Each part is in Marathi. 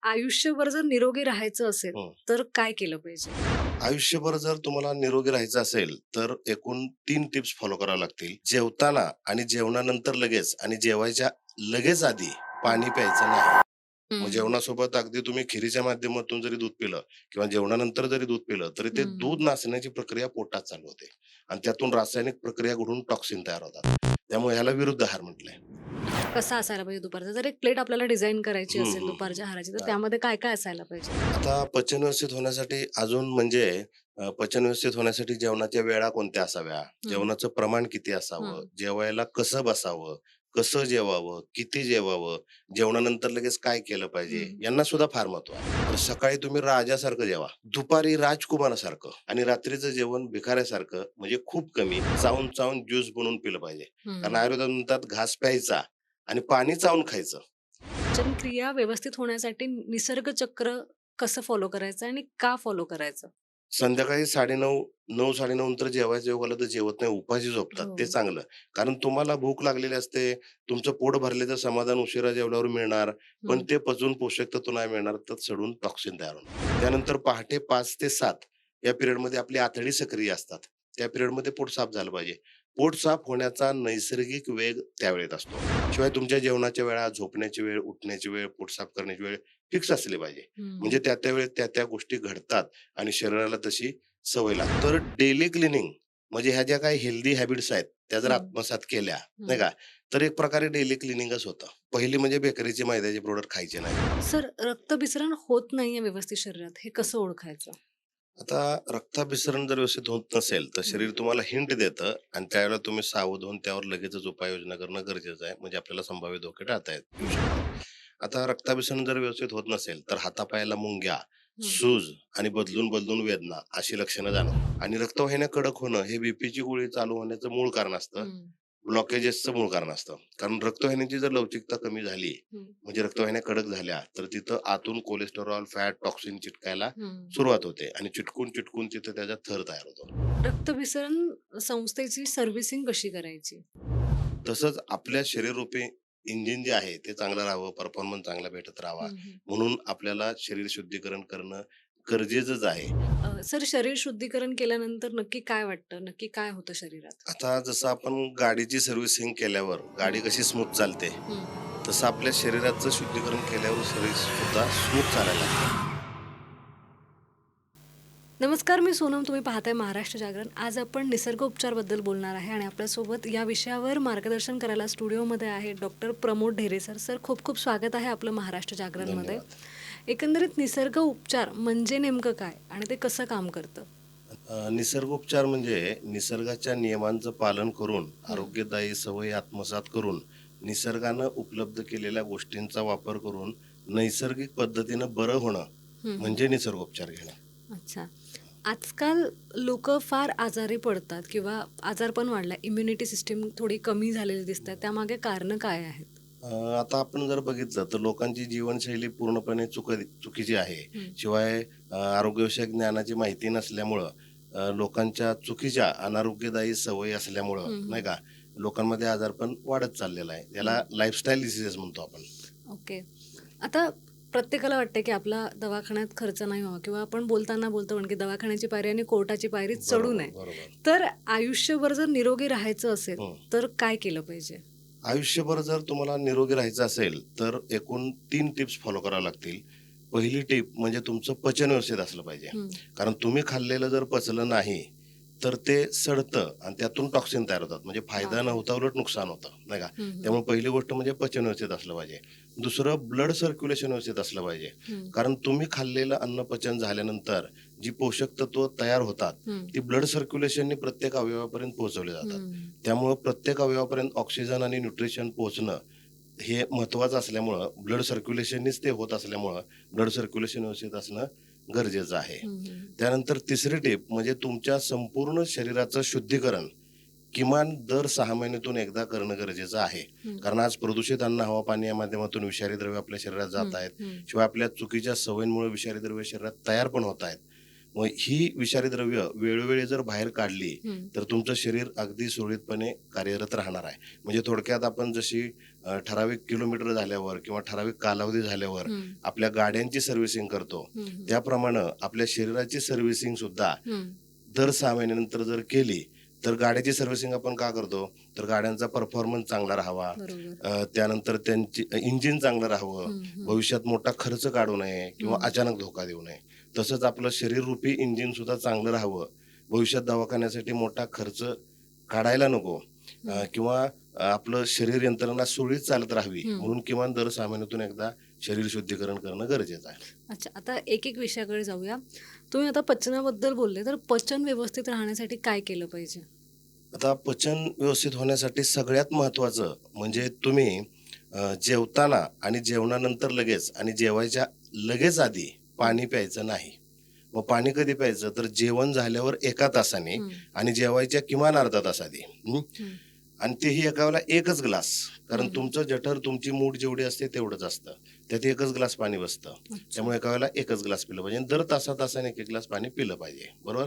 आयुष्यभर जर निरोगी राहायचं असेल, हं. तर काय केलं पाहिजे? आयुष्यभर जर तुम्हाला निरोगी राहायचं असेल, तर एकूण 3 टिप्स फॉलो कराव्या लागतील. जेवताना आणि जेवणानंतर लगेच आणि जेवायच्या लगेच आधी हं. पाणी प्यायचं नाही. मग हं, जेवणासोबत अगदी तुम्ही खिरीच्या माध्यमातून जरी दूध पिलं किंवा जेवणानंतर जरी दूध पिलं, तरी ते हं. दूध नासण्याची प्रक्रिया पोटात चालू होते आणि त्यातून रासायनिक प्रक्रिया घडून टॉक्सिन तयार होतात. त्यामुळे ह्याला विरुद्ध आहार म्हटलंय. कसा असायला पाहिजे दुपारचा? जर एक प्लेट आपल्याला डिझाइन करायची हं, असेल हं, हं. दुपारच्या आहाराची, तर हां. त्यामध्ये काय-काय असायला पाहिजे? आता पचन व्यवस्थित होण्यासाठी अजून म्हणजे पचन व्यवस्थित होण्यासाठी जेवणाच्या वेळा कोणत्या असाव्या, हं, जेवणाचं प्रमाण किती असावं, हं, जेवायला कसं बसावं, कसं जेवावं, किती जेवावं, जेवणानंतर लगेच काय केलं पाहिजे, हं. यांना सुद्धा फार महत्व आहे. तर सकाळी तुम्ही राजासारखं जेवा, दुपारी राजकुमारासारखं आणि रात्रीचं जेवण भिकाऱ्यासारखं म्हणजे खूप कमी चावून चावून ज्यूस बनवून पिलं पाहिजे. कारण हं. आयुर्वेदात म्हणतात घास प्यायचा आणि पाणी चावून खायचं. पचनक्रिया व्यवस्थित होण्यासाठी निसर्ग चक्र कसं फॉलो करायचं आणि का फॉलो करायचं? संध्याकाळी 9:30 9:30 नंतर जेवायचं योग आलं तर जेवत नाही, उपाशी झोपतात. हो. ते चांगलं. कारण तुम्हाला भूक लागलेली असते. तुमचं पोट भरल्याचं समाधान उशिरा जेवल्यावर मिळणार. पण हं. ते पचून पोषक तत्व नाही मिळणार, तर सडून टॉक्सिन तयार होणार. त्यानंतर पहाटे 5 ते 7 या पिरियडमध्ये आपली आतडी सक्रिय असतात. त्या पिरियडमध्ये पोट साफ झालं पाहिजे. पोट साफ होण्याचा नैसर्गिक वेग त्यावेळेत असतो. शिवाय तुमच्या जेवणाच्या वेळा, झोपण्याची वेळ, उठण्याची वेळ, पोट साफ करण्याची वेळ फिक्स असली पाहिजे. म्हणजे हं. त्या वेळेत त्या गोष्टी घडतात. आणि शरीराला तशी सवय लागते. तर डेली क्लीनिंग म्हणजे ह्या ज्या काही हेल्दी हॅबिट्स आहेत, त्या जर हं, आत्मसात केल्या, नाही हं. का, तर एक प्रकारे डेली क्लीनिंगच होतं. पहिली म्हणजे बेकरीचे मैद्याचे प्रॉडक्ट खायचे नाही. सर, रक्तभिसरण होत नाहीये व्यवस्थित शरीरात, हे हं. कसं ओळखायचं? आता रक्ताभिसरण जर व्यवस्थित होत नसेल, तर हं, शरीर तुम्हाला हिंट देतं आणि त्यावेळेला तुम्ही सावध होऊन त्यावर लगेचच उपाययोजना करणं गरजेचं आहे. म्हणजे आपल्याला संभाव्य धोके टाळता येऊ हं, शकतात. आता रक्ताभिसरण जर व्यवस्थित होत नसेल, तर हातापायाला मुंग्या, हं, सूज आणि बदलून वेदना अशी लक्षणं जाणवतात आणि रक्तवाहिन्या कडक होणं हे बीपीची गोळी चालू होण्याचं मूळ कारण असतं. हं, ब्लॉकेजेसचं मूळ कारण असतं. कारण रक्तवाहिन्यांची जर लवचिकता कमी झाली, हं, म्हणजे रक्तवाहिन्या कडक झाल्या, तर तिथं आतून कोलेस्टेरॉल, फॅट, टॉक्सिन चिटकायला हं. सुरुवात होते आणि चिटकून तिथं त्याचा थर तयार होतो. रक्तभिसरण संस्थेची सर्व्हिसिंग कशी करायची? तसंच आपल्या शरीररूपी इंजिन जे आहे ते चांगलं राहावं, परफॉर्मन्स चांगला भेटत राहावा, हं, हं. म्हणून आपल्याला शरीर शुद्धीकरण करणं गरजेचंच आहे. सर, शरीर शुद्धीकरण केल्यानंतर नक्की काय वाटतं? नक्की काय होतं शरीरात? आता जसं आपण गाडीची सर्व्हिसिंग केल्यावर गाडी हं, कशी स्मूथ चालते, हं. तसं आपल्या शरीराचं शुद्धीकरण केल्यावर शरीर सुद्धा स्मूथ चालायला लागतं. नमस्कार, मी सोनम. तुम्ही पाहताय महाराष्ट्र जागरण. आज आपण निसर्ग उपचारबद्दल बोलणार आहे आणि आपल्यासोबत या विषयावर मार्गदर्शन करायला स्टुडिओमध्ये आहे doctor Pramod Dhere sir. Sir, खूप खूप स्वागत आहे आपलं महाराष्ट्र जागरणमध्ये. धन्यवाद. एकंदरीत निसर्ग उपचार म्हणजे नेमकं काय आणि ते कसं काम करतं? निसर्गोपचार म्हणजे निसर्गाच्या नियमांचं पालन करून हं, आरोग्यदायी सवयी आत्मसात करून निसर्गानं उपलब्ध केलेल्या गोष्टींचा वापर करून नैसर्गिक पद्धतीनं बरं होणं हं, हं. म्हणजे निसर्गोपचार घेणं. अच्छा. आजकाल लोकं फार आजारी पडतात किंवा आजारपण वाढला, इम्युनिटी सिस्टम थोडी कमी झालेली दिसते. त्यामागे कारणं काय आहेत? आता आपण जर बघितलं तर लोकांची जीवनशैली पूर्णपणे चुकीची आहे. हं, शिवाय आरोग्यविषयक ज्ञानाची माहिती नसल्यामुळं लोकांच्या चुकीच्या अनारोग्यदायी सवयी असल्यामुळं हं, नाही हं, का, लोकांमध्ये आजारपण वाढत चाललेलं आहे. हं. त्याला लाईफस्टाईल डिसीजेस म्हणतो आपण. ओके. आता प्रत्येकाला वाटतं, की आपला दवाखान्यात खर्च नाही व्हावा किंवा आपण बोलताना बोलतो पण, की दवाखान्याची पायरी आणि कोर्टाची पायरी चढू बरोबर, नये. बरोबर. तर आयुष्यभर जर निरोगी राहायचं असेल, हं. तर काय केलं पाहिजे? आयुष्यभर जर तुम्हाला निरोगी राहायचं असेल, तर एकूण 3 टिप्स फॉलो कराव्या लागतील. पहिली टिप म्हणजे तुमचं पचन व्यवस्थित असलं पाहिजे. हं, कारण तुम्ही खाल्लेलं जर पचलं नाही, तर ते सडतं आणि त्यातून टॉक्सिन तयार होतात. म्हणजे फायदा न बापरे! होता उलट नुकसान होतं, नाही का? हं, हं, त्यामुळे पहिली गोष्ट म्हणजे पचन व्यवस्थित असलं पाहिजे. दुसरं ब्लड सर्क्युलेशन व्यवस्थित असलं पाहिजे. हं, कारण तुम्ही खाल्लेलं अन्न पचन झाल्यानंतर जी पोषक तत्व तयार होतात, हं, ती ब्लड सर्क्युलेशनने प्रत्येक अवयवापर्यंत पोहोचवली जातात. हं, त्यामुळं प्रत्येक अवयवापर्यंत ऑक्सिजन आणि न्यूट्रिशन पोहोचणं हे महत्वाचं असल्यामुळं ब्लड सर्क्युलेशननीच ते होत असल्यामुळं ब्लड सर्क्युलेशन व्यवस्थित असणं गरजेचं आहे. हं, हं, त्यानंतर तिसरी टिप म्हणजे तुमच्या संपूर्ण शरीराचं शुद्धीकरण किमान दर 6 महिन्यातून एकदा करणं गरजेचं आहे. हं, कारण आज प्रदूषित अन्न, हवा, पाणी या माध्यमातून विषारी द्रव्य आपल्या शरीरात हं, जात आहेत. हं, शिवाय आपल्या चुकीच्या सवयींमुळे विषारी द्रव्य शरीरात तयार पण होत आहेत. मग ही विषारी द्रव्य वेळोवेळी जर बाहेर काढली हम्म. तर तुमचं शरीर अगदी सुरळीतपणे कार्यरत राहणार आहे. म्हणजे थोडक्यात आपण जशी ठराविक किलोमीटर झाल्यावर किंवा ठराविक कालावधी झाल्यावर हम्म. आपल्या गाड्यांची सर्व्हिसिंग करतो, हम्म. त्याप्रमाणे आपल्या शरीराची सर्व्हिसिंग सुद्धा हम्म. दर 6 महिन्यानंतर जर केली तर गाड्याची सर्व्हिसिंग आपण का करतो, तर गाड्यांचा परफॉर्मन्स चांगला राहावा, बरोबर. त्यानंतर त्यांची इंजिन चांगलं राहावं, हम्म. हम्म. भविष्यात मोठा खर्च काढू नये किंवा हम्म. अचानक धोका देऊ नये. तसंच आपलं शरीररूपी इंजिन सुद्धा चांगलं राहावं, भविष्यात दवाखान्यासाठी मोठा खर्च काढायला नको, हम्म. किंवा आपलं शरीर यंत्रणा सुरळीत चालत राहावी हम्म. म्हणून किमान दर 6 महिन्यातून एकदा शरीर शुद्धीकरण करणं गरजेचं आहे. अच्छा, आता एक एक विषयाकडे जाऊया. तुम्ही आता पचनाबद्दल बोलले, तर पचन व्यवस्थित राहण्यासाठी काय केलं पाहिजे? आता पचन व्यवस्थित होण्यासाठी सगळ्यात महत्वाचं म्हणजे तुम्ही जेवताना आणि जेवणानंतर लगेच आणि जेवायच्या लगेच आधी पाणी प्यायचं नाही. मग पाणी कधी प्यायचं, तर जेवण झाल्यावर 1 तासाने हम्म. आणि जेवायच्या किमान अर्धा तास आधी. हम्म. आणि तेही एका वेळेला 1च ग्लास, कारण हम्म. तुमचं जठर तुमची मूठ जेवढी असते तेवढंच असतं, त्यात 1च ग्लास पाणी बसतं. अच्छा. त्यामुळे एका वेळेला 1च ग्लास पिलं पाहिजे. दर तासातासाने 1 ग्लास पाणी पिलं पाहिजे. बरोबर.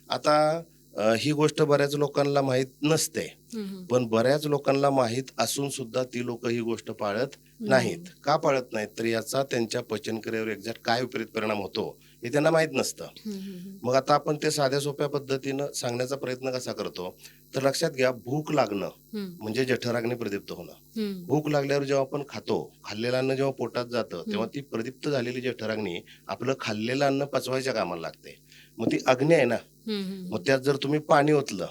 आता ही गोष्ट बऱ्याच लोकांना माहीत नसते, हम्म. पण बऱ्याच लोकांना माहीत असून सुद्धा ती लोक ही गोष्ट पाळत नाही. नाहीत. का पाळत नाहीत, तर याचा त्यांच्या पचनक्रियेवर एक्झॅक्ट काय विपरीत परिणाम होतो हे त्यांना माहीत नसतं. हम्म. मग आता आपण ते साध्या सोप्या पद्धतीनं सांगण्याचा प्रयत्न कसा करतो, तर लक्षात घ्या, भूक लागणं हम्म. म्हणजे जठराग्नी प्रदीप्त होणं. हम्म. भूक लागल्यावर जेव्हा आपण खातो, खाल्लेलं अन्न जेव्हा पोटात जातं तेव्हा हम्म. ती प्रदीप्त झालेली जठराग्नी आपलं खाल्लेलं अन्न पचवायच्या कामाला लागते. मग ती अग्नी आहे ना, हम्म. मग त्यात जर तुम्ही पाणी ओतलं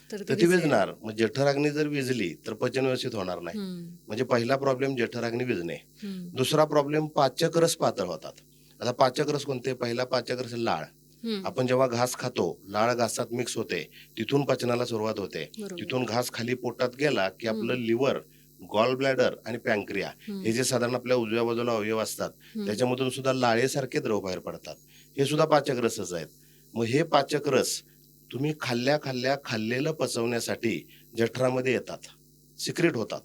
तर तर ती विझणार. मग जठराग्नी जर विझली तर पचन व्यवस्थित होणार नाही. हम्म. म्हणजे पहिला प्रॉब्लेम जठराग्नी विझणे. हम्म. दुसरा प्रॉब्लेम पाचक रस पातळ होतात. आता पाचक रस कोणते, पहिला पाचक रस लाळ. हम्म. आपण जेव्हा घास खातो, लाळ घासात मिक्स होते, तिथून पचनाला सुरुवात होते. बरोबर. तिथून घास खाली पोटात गेला की आपलं हम्म. लिव्हर, गॉल ब्लॅडर आणि पॅन्क्रिया हम्म. हे जे साधारण आपल्या उजव्या बाजूला अवयव असतात हम्म. त्याच्यामधून सुद्धा लाळेसारखे द्रव बाहेर पडतात. हे सुद्धा पाचक रसच आहेत. मग हे पाचक रस तुम्ही खाल्लेलं पचवण्यासाठी जठरामध्ये येतात, सिक्रेट होतात.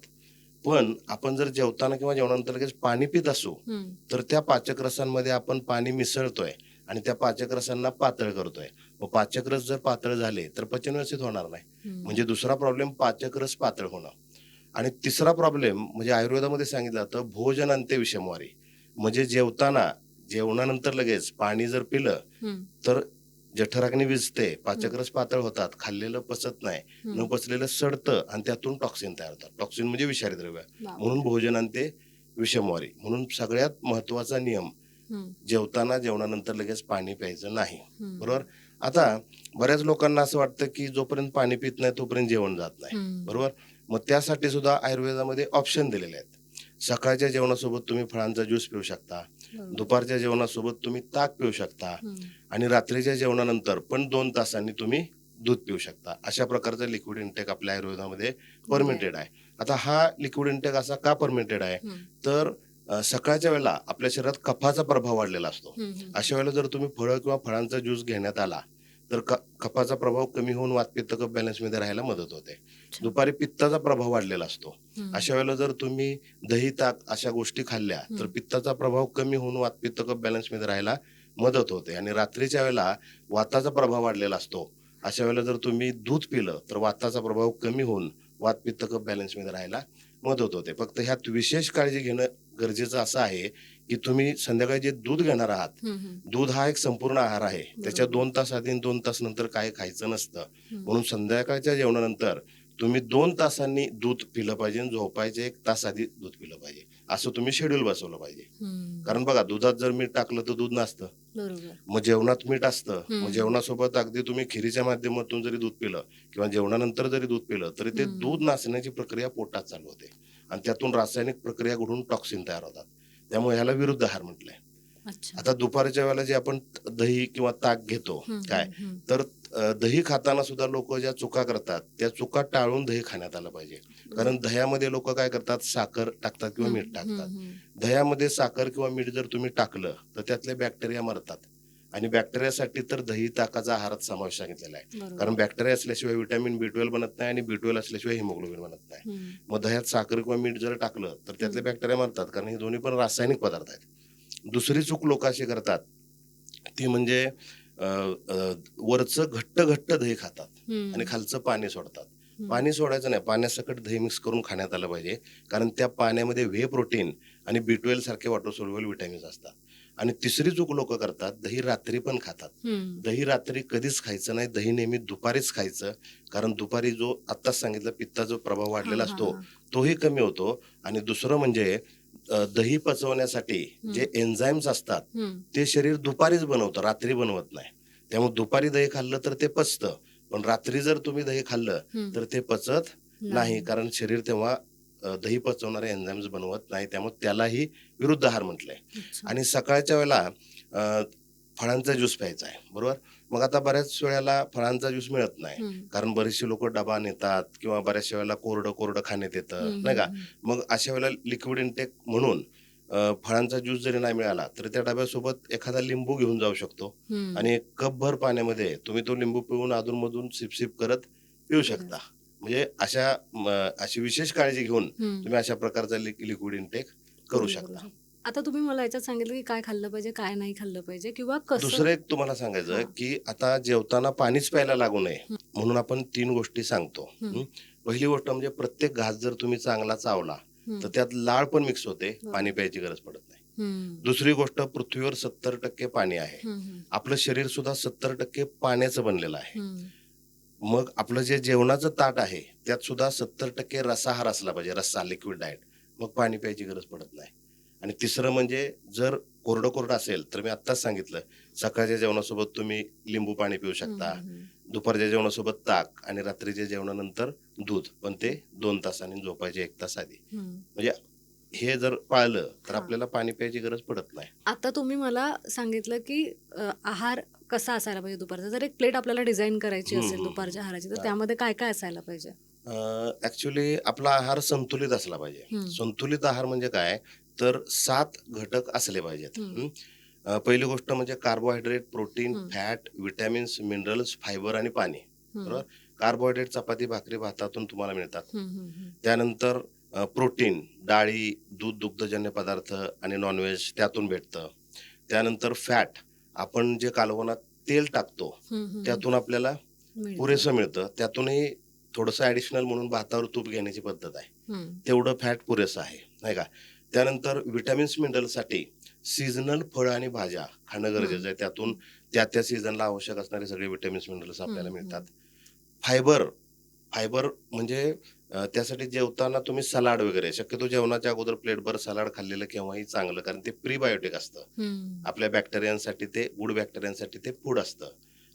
पण आपण जर जेवताना किंवा जेवणानंतर लगेच पाणी पित असू हम्म. तर त्या पाचक रसांमध्ये आपण पाणी मिसळतोय आणि त्या पाचक रसांना पातळ करतोय. मग पाचक रस जर पातळ झाले तर पचन व्यवस्थित होणार नाही. हम्म. म्हणजे दुसरा प्रॉब्लेम पाचक रस पातळ होणं. आणि तिसरा प्रॉब्लेम म्हणजे आयुर्वेदामध्ये सांगितलं जातं भोजन अंत्य विषमवारी. म्हणजे जेवणानंतर लगेच पाणी जर पिलं हम्म. तर जठराग्नी विझते, पाचक रस पातळ होतात, खाल्लेलं पचत नाही, न हम्म. पचलेलं सडतं आणि त्यातून टॉक्सिन तयार होतात. टॉक्सिन म्हणजे विषारी द्रव्य. बापरे. म्हणून भोजन अंत्य विषमवारी. म्हणून सगळ्यात महत्वाचा नियम, हम्म. जेवणानंतर लगेच पाणी प्यायचं नाही. हम्म. बरोबर. आता बऱ्याच लोकांना असं वाटतं की जोपर्यंत पाणी पित नाही तोपर्यंत जेवण जात नाही. हम्म. बरोबर. मग त्यासाठी सुद्धा आयुर्वेदामध्ये ऑप्शन दिलेले आहेत. सकाळच्या जेवणासोबत तुम्ही फळांचा ज्यूस पिऊ शकता, बरोबर. दुपारच्या जेवणासोबत तुम्ही ताक पिऊ शकता हम्म. आणि रात्रीच्या जेवणानंतर पण 2 तासांनी तुम्ही दूध पिऊ शकता. अशा प्रकारचा लिक्विड इंटेक आपल्या आयुर्वेदामध्ये परमिटेड आहे. आता हा लिक्विड इंटेक असा का परमिटेड आहे, हम्म. तर सकाळच्या वेळेला आपल्या शरीरात कफाचा प्रभाव वाढलेला असतो. हम्म. अशा वेळेला जर तुम्ही फळं किंवा फळांचा ज्यूस घेण्यात आला तर कफाचा प्रभाव कमी होऊन वातपित्त कफ बॅलन्समध्ये राहायला मदत होते. अच्छा. दुपारी पित्ताचा प्रभाव वाढलेला असतो. हम्म. अशा वेळेला जर तुम्ही दही, ताक अशा गोष्टी खाल्ल्या तर हम्म. पित्ताचा प्रभाव कमी होऊन वातपित्त कफ बॅलन्समध्ये राहायला मदत होते. आणि रात्रीच्या वेळेला वाताचा प्रभाव वाढलेला असतो. अशा वेळेला जर तुम्ही दूध पिलं तर वाताचा प्रभाव कमी होऊन वातपित्त कफ बॅलन्समध्ये राहायला मदत होते. फक्त ह्यात विशेष काळजी घेणं गरजेचं असं आहे की तुम्ही संध्याकाळी जे दूध घेणार आहात, हम्म. दूध हा एक संपूर्ण आहार आहे. त्याच्या बरोबर. 2 तास आधी आणि 2 तास नंतर काय खायचं नसतं. हम्म. म्हणून संध्याकाळच्या जेवणानंतर तुम्ही 2 तासांनी दूध पिलं पाहिजे आणि झोपायच्या 1 तास आधी दूध पिलं पाहिजे. असं तुम्ही शेड्यूल बसवलं पाहिजे. हम्म. कारण बघा, दुधात जर मीठ टाकलं तर दूध नासतं. बरोबर. मग जेवणात मीठ असतं. हम्म. मग जेवणासोबत अगदी तुम्ही खिरीच्या माध्यमातून जरी दूध पिलं किंवा जेवणानंतर जरी दूध पिलं तरी ते हम्म. दूध नासण्याची प्रक्रिया पोटात चालू होते आणि त्यातून रासायनिक प्रक्रिया घडून टॉक्सिन तयार होतात. त्यामुळे ह्याला विरुद्ध आहार म्हटलंय. अच्छा. आता दुपारच्या वेळेला जे आपण दही किंवा ताक घेतो, हम्म. काय हम्म. तर दही खाताना सुद्धा लोक ज्या चुका करतात त्या चुका टाळून दही खाण्यात आलं पाहिजे. कारण दह्यामध्ये लोक काय करतात, साखर टाकतात किंवा मीठ टाकतात. हम्म. दह्यामध्ये साखर किंवा मीठ जर तुम्ही टाकलं तर त्यातले बॅक्टेरिया मरतात आणि बॅक्टेरियासाठी तर दही ताकाचा आहारात समावेश सांगितलेला आहे. बरोबर. कारण बॅक्टेरिया असल्याशिवाय व्हिटॅमिन B12 बनत नाही आणि B12 असल्याशिवाय हिमोग्लोबिन बनत नाही. हम्म. मग दह्यात साखर किंवा मीठ जर टाकलं तर त्यातले बॅक्टेरिया मरतात, कारण हे दोन्ही पण रासायनिक पदार्थ आहेत. दुसरी चूक लोक अशी करतात ती म्हणजे अ, अ, वरचं घट्ट घट्ट दही खातात आणि हम्म, खालचं पाणी सोडतात. हम्म, पाणी सोडायचं नाही, पाण्यासकट दही मिक्स करून खाण्यात आलं पाहिजे. कारण त्या पाण्यामध्ये व्हे प्रोटीन आणि B12 सारखे वॉटर सोल्युबल विटॅमिन्स असतात. आणि तिसरी चूक लोक करतात, दही रात्री पण खातात. हम्म. दही रात्री कधीच खायचं नाही, दही नेहमी दुपारीच खायचं. कारण दुपारी जो आत्ताच सांगितलं पित्ताचा प्रभाव हा वाढलेला हा असतो हा. तोही कमी होतो. आणि दुसरं म्हणजे दही पचवण्यासाठी जे हम्म, एन्झाईम्स असतात हम्म. ते शरीर दुपारीच बनवतं, रात्री बनवत नाही. त्यामुळे दुपारी दही खाल्लं तर ते पचतं, पण रात्री जर तुम्ही दही खाल्लं हम्म. तर ते पचत नाही. नाही. कारण शरीर तेव्हा दही पचवणारे एन्झाईम्स बनवत नाही. त्यामुळे त्यालाही विरुद्ध आहार म्हटलंय. अच्छा. आणि सकाळच्या वेळेला अ, फळांचा ज्यूस प्यायचा आहे, बरोबर. मग आता बऱ्याच वेळेला फळांचा ज्यूस मिळत नाही, हम्म, कारण बरेचसे लोक डबा नेतात किंवा बऱ्याचशा वेळेला कोरडं कोरडं खाण्यात येतं, हम्म, नाही का. हम्म, मग अशा वेळेला लिक्विड इंटेक म्हणून फळांचा ज्यूस जरी नाही मिळाला तर त्या डब्यासोबत एखादा लिंबू घेऊन जाऊ शकतो. हम्म. आणि एक कपभर पाण्यामध्ये तुम्ही तो लिंबू पिऊन अधूनमधून सिप सिप करत पिऊ शकता. बरं. म्हणजे अशी विशेष काळजी घेऊन हम्म. तुम्ही अशा प्रकारचा लिक्विड इंटेक करू पूर्ण करू शकता. शकतो. आता तुम्ही मला याच्यात सांगितलं की काय खाल्लं पाहिजे, काय नाही खाल्लं पाहिजे किंवा कसं. दुसरं एक तुम्हाला सांगायचं हां. की आता जेवताना पाणीच प्यायला लागू नये हं, म्हणून आपण 3 गोष्टी सांगतो. हं, हं. पहिली गोष्ट म्हणजे प्रत्येक घास जर तुम्ही चांगला चावला तर हं. त्यात लाळ पण मिक्स होते, बरोबर. पाणी प्यायची गरज पडत नाही. हं, दुसरी गोष्ट, पृथ्वीवर 70% पाणी आहे. हं, हं, आपलं शरीर सुद्धा 70% पाण्याचं बनलेलं आहे. हं, मग आपलं जे जेवणाचं ताट आहे त्यात सुद्धा 70% रसाहार असला पाहिजे, रस्सा, लिक्विड डाएट. मग पाणी प्यायची गरज पडत नाही. आणि तिसरं म्हणजे जर कोरडं कोरडं असेल तर मी आत्ताच सांगितलं, सकाळच्या जेवणासोबत तुम्ही लिंबू पाणी पिऊ हं, शकता, हं, हं, दुपारच्या जेवणासोबत ताक आणि रात्रीच्या जेवणानंतर दूध, पण ते 2 तासांनी झोपायचे 1 तास आधी. हं. म्हणजे हे जर पाळलं तर हां. आपल्याला पाणी प्यायची गरज पडत नाही. आता तुम्ही मला सांगितलं की आहार कसा असायला पाहिजे दुपारचा. जर एक प्लेट आपल्याला डिझाईन करायची हं, असेल हं, हं. दुपारच्या आहाराची, तर हां. त्यामध्ये काय-काय असायला पाहिजे? ॲक्चुअली आपला आहार संतुलित असला पाहिजे. हं, संतुलित आहार म्हणजे काय, तर 7 घटक असले पाहिजेत. हं, पहिली गोष्ट म्हणजे कार्बोहायड्रेट, प्रोटीन, हं, फॅट, विटॅमिन्स, मिनरल्स, फायबर आणि पाणी, हं, बरोबर. कार्बोहायड्रेट चपाती, भाकरी, भातातून तुम्हाला मिळतात. हं, हं, हं, त्यानंतर प्रोटीन, डाळी, दूध, दुग्धजन्य पदार्थ आणि नॉनव्हेज त्यातून भेटतं. त्यानंतर फॅट, आपण जे कालवणात तेल टाकतो, हं, हं, हं. त्यातून आपल्याला मिळतं. पुरेसं मिळतं. त्यातूनही थोडंसं ॲडिशनल म्हणून भातावर तूप घेण्याची पद्धत आहे. हं, तेवढं फॅट पुरेसं आहे, नाही का. त्यानंतर विटॅमिन्स, मिनरलसाठी सीझनल फळं आणि भाज्या खाणं हं, गरजेचं आहे. त्यातून त्या त्या सीझनला आवश्यक असणारे सगळे विटॅमिन्स, मिनरल्स हं, आपल्याला मिळतात. हं, फायबर, फायबर म्हणजे त्यासाठी जेवताना तुम्ही सलाड वगैरे, शक्यतो जेवणाच्या अगोदर प्लेटभर सलाड खाल्लेलं केव्हाही चांगलं, कारण ते प्रीबायोटिक असतं. हं, आपल्या बॅक्टेरियांसाठी ते, गुड बॅक्टेरियांसाठी ते फूड असतं.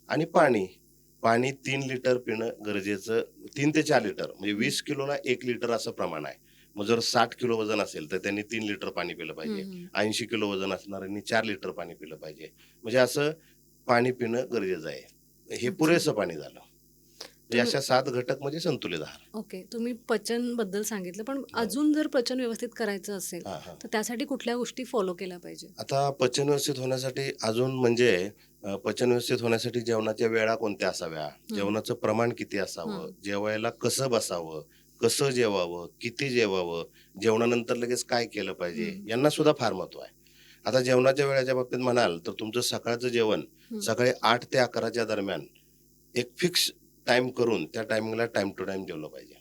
आणि पाणी, पाणी 3 लिटर पिणं गरजेचं. 3 ते 4 लिटर म्हणजे हं, 20 किलोला 1 लिटर असं प्रमाण आहे. मग जर 60 किलो वजन असेल तर त्यांनी 3 लिटर पाणी पिलं हं, पाहिजे. हं. 80 किलो वजन असणाऱ्यांनी 4 लिटर पाणी पिलं पाहिजे. म्हणजे असं पाणी पिणं गरजेचं आहे. हे अच्छा. पुरेसं पाणी झालं. म्हणजे तुम्ही अशा 7 घटक म्हणजे संतुलित आहार. ओके. तुम्ही पचनबद्दल सांगितलं, पण हो. अजून जर पचन व्यवस्थित करायचं असेल, हां, हां. तर त्यासाठी कुठल्या गोष्टी फॉलो केल्या पाहिजे? आता पचन व्यवस्थित होण्यासाठी अजून म्हणजे पचन व्यवस्थित होण्यासाठी जेवणाच्या वेळा कोणत्या असाव्या, हं, जेवणाचं प्रमाण किती असावं, हं, जेवायला कसं बसावं, कसं जेवावं, किती जेवावं, जेवणानंतर लगेच काय केलं पाहिजे, हं, यांना सुद्धा फार महत्व आहे. आता जेवणाच्या वेळेच्या बाबतीत म्हणाल तर तुमचं सकाळचं जेवण हं, सकाळी 8 ते 11च्या दरम्यान एक फिक्स टाइम करून त्या टायमिंगला टाइम टू टाइम जेवलं पाहिजे.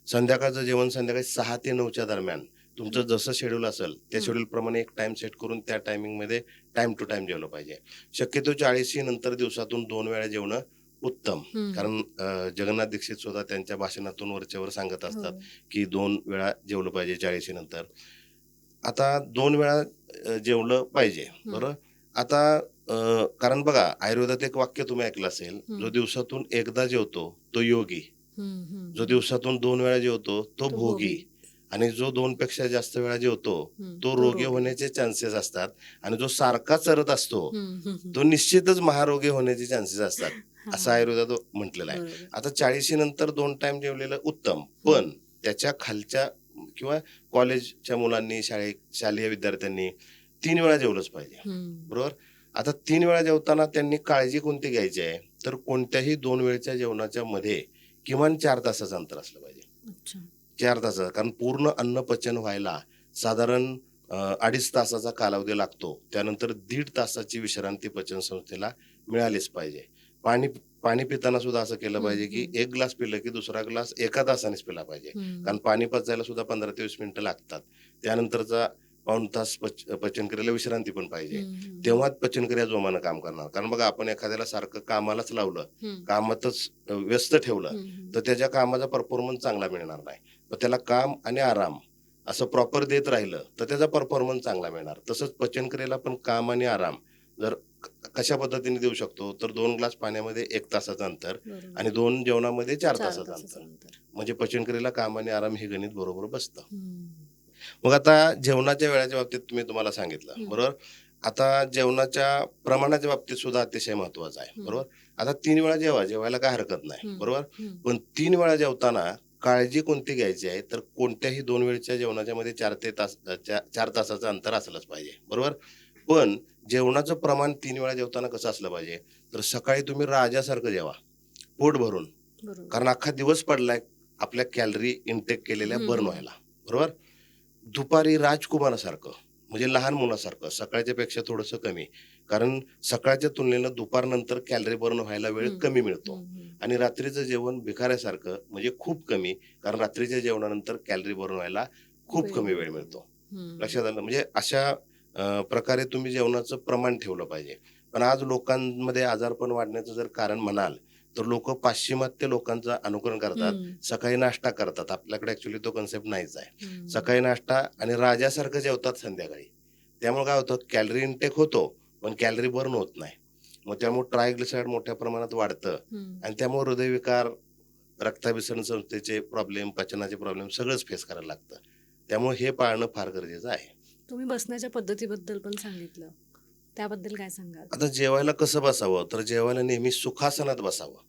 संध्याकाळचं जेवण संध्याकाळी 6 ते 9च्या दरम्यान हं, तुमचं जसं शेड्यूल असेल त्या हं, शेड्यूलप्रमाणे एक टाइम सेट करून त्या टायमिंगमध्ये टाइम टू टाइम जेवलं पाहिजे. शक्यतो 40शी नंतर दिवसातून 2 वेळा जेवणं उत्तम. हं. कारण जगन्नाथ दीक्षित सुद्धा त्यांच्या भाषणातून वरच्यावर सांगत हो. असतात की 2 वेळा जेवलं पाहिजे 40शी नंतर. आता 2 वेळा जेवलं पाहिजे, हं, बरं. आता कारण बघा, आयुर्वेदात एक वाक्य तुम्ही ऐकलं असेल, हं, जो दिवसातून एकदा जेवतो तो योगी, हं, हं, जो हं. दिवसातून 2 वेळा जेवतो तो तो भोगी, भोगी. आणि जो 2 पेक्षा जास्त वेळा जेवतो हं, तो तो रोगी रोगी. होण्याचे चान्सेस असतात. आणि जो सारखा चरत असतो हं, हं, हं. तो निश्चितच महारोगी होण्याचे चान्सेस असतात, असं हां, आयुर्वेदात म्हटलेलं आहे. बरोबर. आता 40शी नंतर 2 टाइम जेवलेलं उत्तम, हं, पण त्याच्या खालच्या किंवा कॉलेजच्या मुलांनी, शालेय विद्यार्थ्यांनी 3 वेळा जेवलंच पाहिजे, हं. बरोबर. आता 3 वेळा जेवताना त्यांनी काळजी कोणती घ्यायची आहे, तर कोणत्याही 2 वेळच्या जेवणाच्या मध्ये किमान 4 तासाचं अंतर असलं पाहिजे. अच्छा. 4 तासाचं, कारण पूर्ण अन्न पचन व्हायला साधारण 2.5 तासाचा कालावधी लागतो. त्यानंतर 1.5 तासाची विश्रांती पचन संस्थेला मिळालीच पाहिजे. पाणी पाणी पिताना सुद्धा असं केलं हं, पाहिजे, की हं. एक ग्लास पिलं की दुसरा ग्लास एका तासानेच पिला पाहिजे. हं. कारण पाणी पचायला सुद्धा 15 ते 20 मिनिटं लागतात. त्यानंतरचा पाऊण तास पचनक्रियेला विश्रांती पण पाहिजे. हं, हं, हं. तेव्हाच पचनक्रिया जोमानं काम करणार. कारण बघा आपण एखाद्याला सारखं कामालाच लावलं, हं. कामातच व्यस्त ठेवलं, हं, हं. तर त्याच्या कामाचा परफॉर्मन्स चांगला मिळणार नाही. मग त्याला काम आणि आराम असं प्रॉपर देत राहिलं, तर त्याचा परफॉर्मन्स चांगला मिळणार. तसंच पचनक्रियेला पण काम आणि आराम जर कशा पद्धतीने देऊ शकतो, तर 2 ग्लास पाण्यामध्ये 1 तासाचं अंतर बरोबर. आणि 2 जेवणामध्ये 4 4 तासाचं तासाचं अंतर. अंतर. म्हणजे पचनक्रियेला काम आणि आराम हे गणित बरोबर बसतं. हं. मग आता जेवणाच्या वेळेच्या बाबतीत मी तुम्हाला सांगितलं, हं. बरोबर? आता जेवणाच्या प्रमाणाच्या बाबतीत सुद्धा अतिशय महत्त्वाचं आहे, हं. बरोबर? आता 3 वेळा जेवायला काय हरकत नाही, हं. बरोबर? हं. पण 3 वेळा जेवताना काळजी कोणती घ्यायची आहे, तर कोणत्याही 2 वेळच्या जेवणाच्या मध्ये 4 तासाचं अंतर असलंच पाहिजे, बरोबर? पण जेवणाचं प्रमाण 3 वेळा जेवताना कसं असलं पाहिजे, तर सकाळी तुम्ही राजासारखं जेवा, पोट भरून. बरोबर. कारण अख्खा दिवस पडलाय आपल्या कॅलरी इनटेक केलेल्या हं, बर्न हं. व्हायला, बरोबर? दुपारी राजकुमारासारखं म्हणजे लहान मुलासारखं सकाळच्या पेक्षा थोडंसं कमी. कारण सकाळच्या तुलनेनं दुपारनंतर कॅलरी बर्न व्हायला वेळ हं. कमी मिळतो. हं, हं. आणि रात्रीचं जेवण भिकाऱ्यासारखं म्हणजे खूप कमी. कारण रात्रीच्या जेवणानंतर कॅलरी बर्न व्हायला खूप वेळ कमी वेळ मिळतो. मिळतो. हं. लक्षात आलं? म्हणजे अशा प्रकारे तुम्ही जेवणाचं प्रमाण ठेवलं पाहिजे. पण आज लोकांमध्ये आजारपण वाढण्याचं जर कारण म्हणाल, तर लोकं पाश्चिमात्य लोकांचं अनुकरण करतात. हं. सकाळी नाश्ता करतात. आपल्याकडे ॲक्चुअली तो कन्सेप्ट नाहीच आहे. हं. सकाळी नाश्ता आणि राजासारखं जेवतात संध्याकाळी. त्यामुळे काय होतं कॅलरी इनटेक होतो, पण कॅलरी बर्न होत नाही. मग त्यामुळे ट्रायग्लिसराईड मोठ्या प्रमाणात वाढतं हं. आणि त्यामुळे हृदयविकार, रक्ताभिसरण संस्थेचे प्रॉब्लेम, पचनाचे प्रॉब्लेम सगळंच फेस करायला लागतं. त्यामुळे हे पाळणं फार गरजेचं आहे. तुम्ही बसण्याच्या पद्धतीबद्दल पण सांगितलं. त्याबद्दल काय सांगाल? आता जेवायला कसं बसावं, तर जेवायला नेहमी सुखासनात बसावं.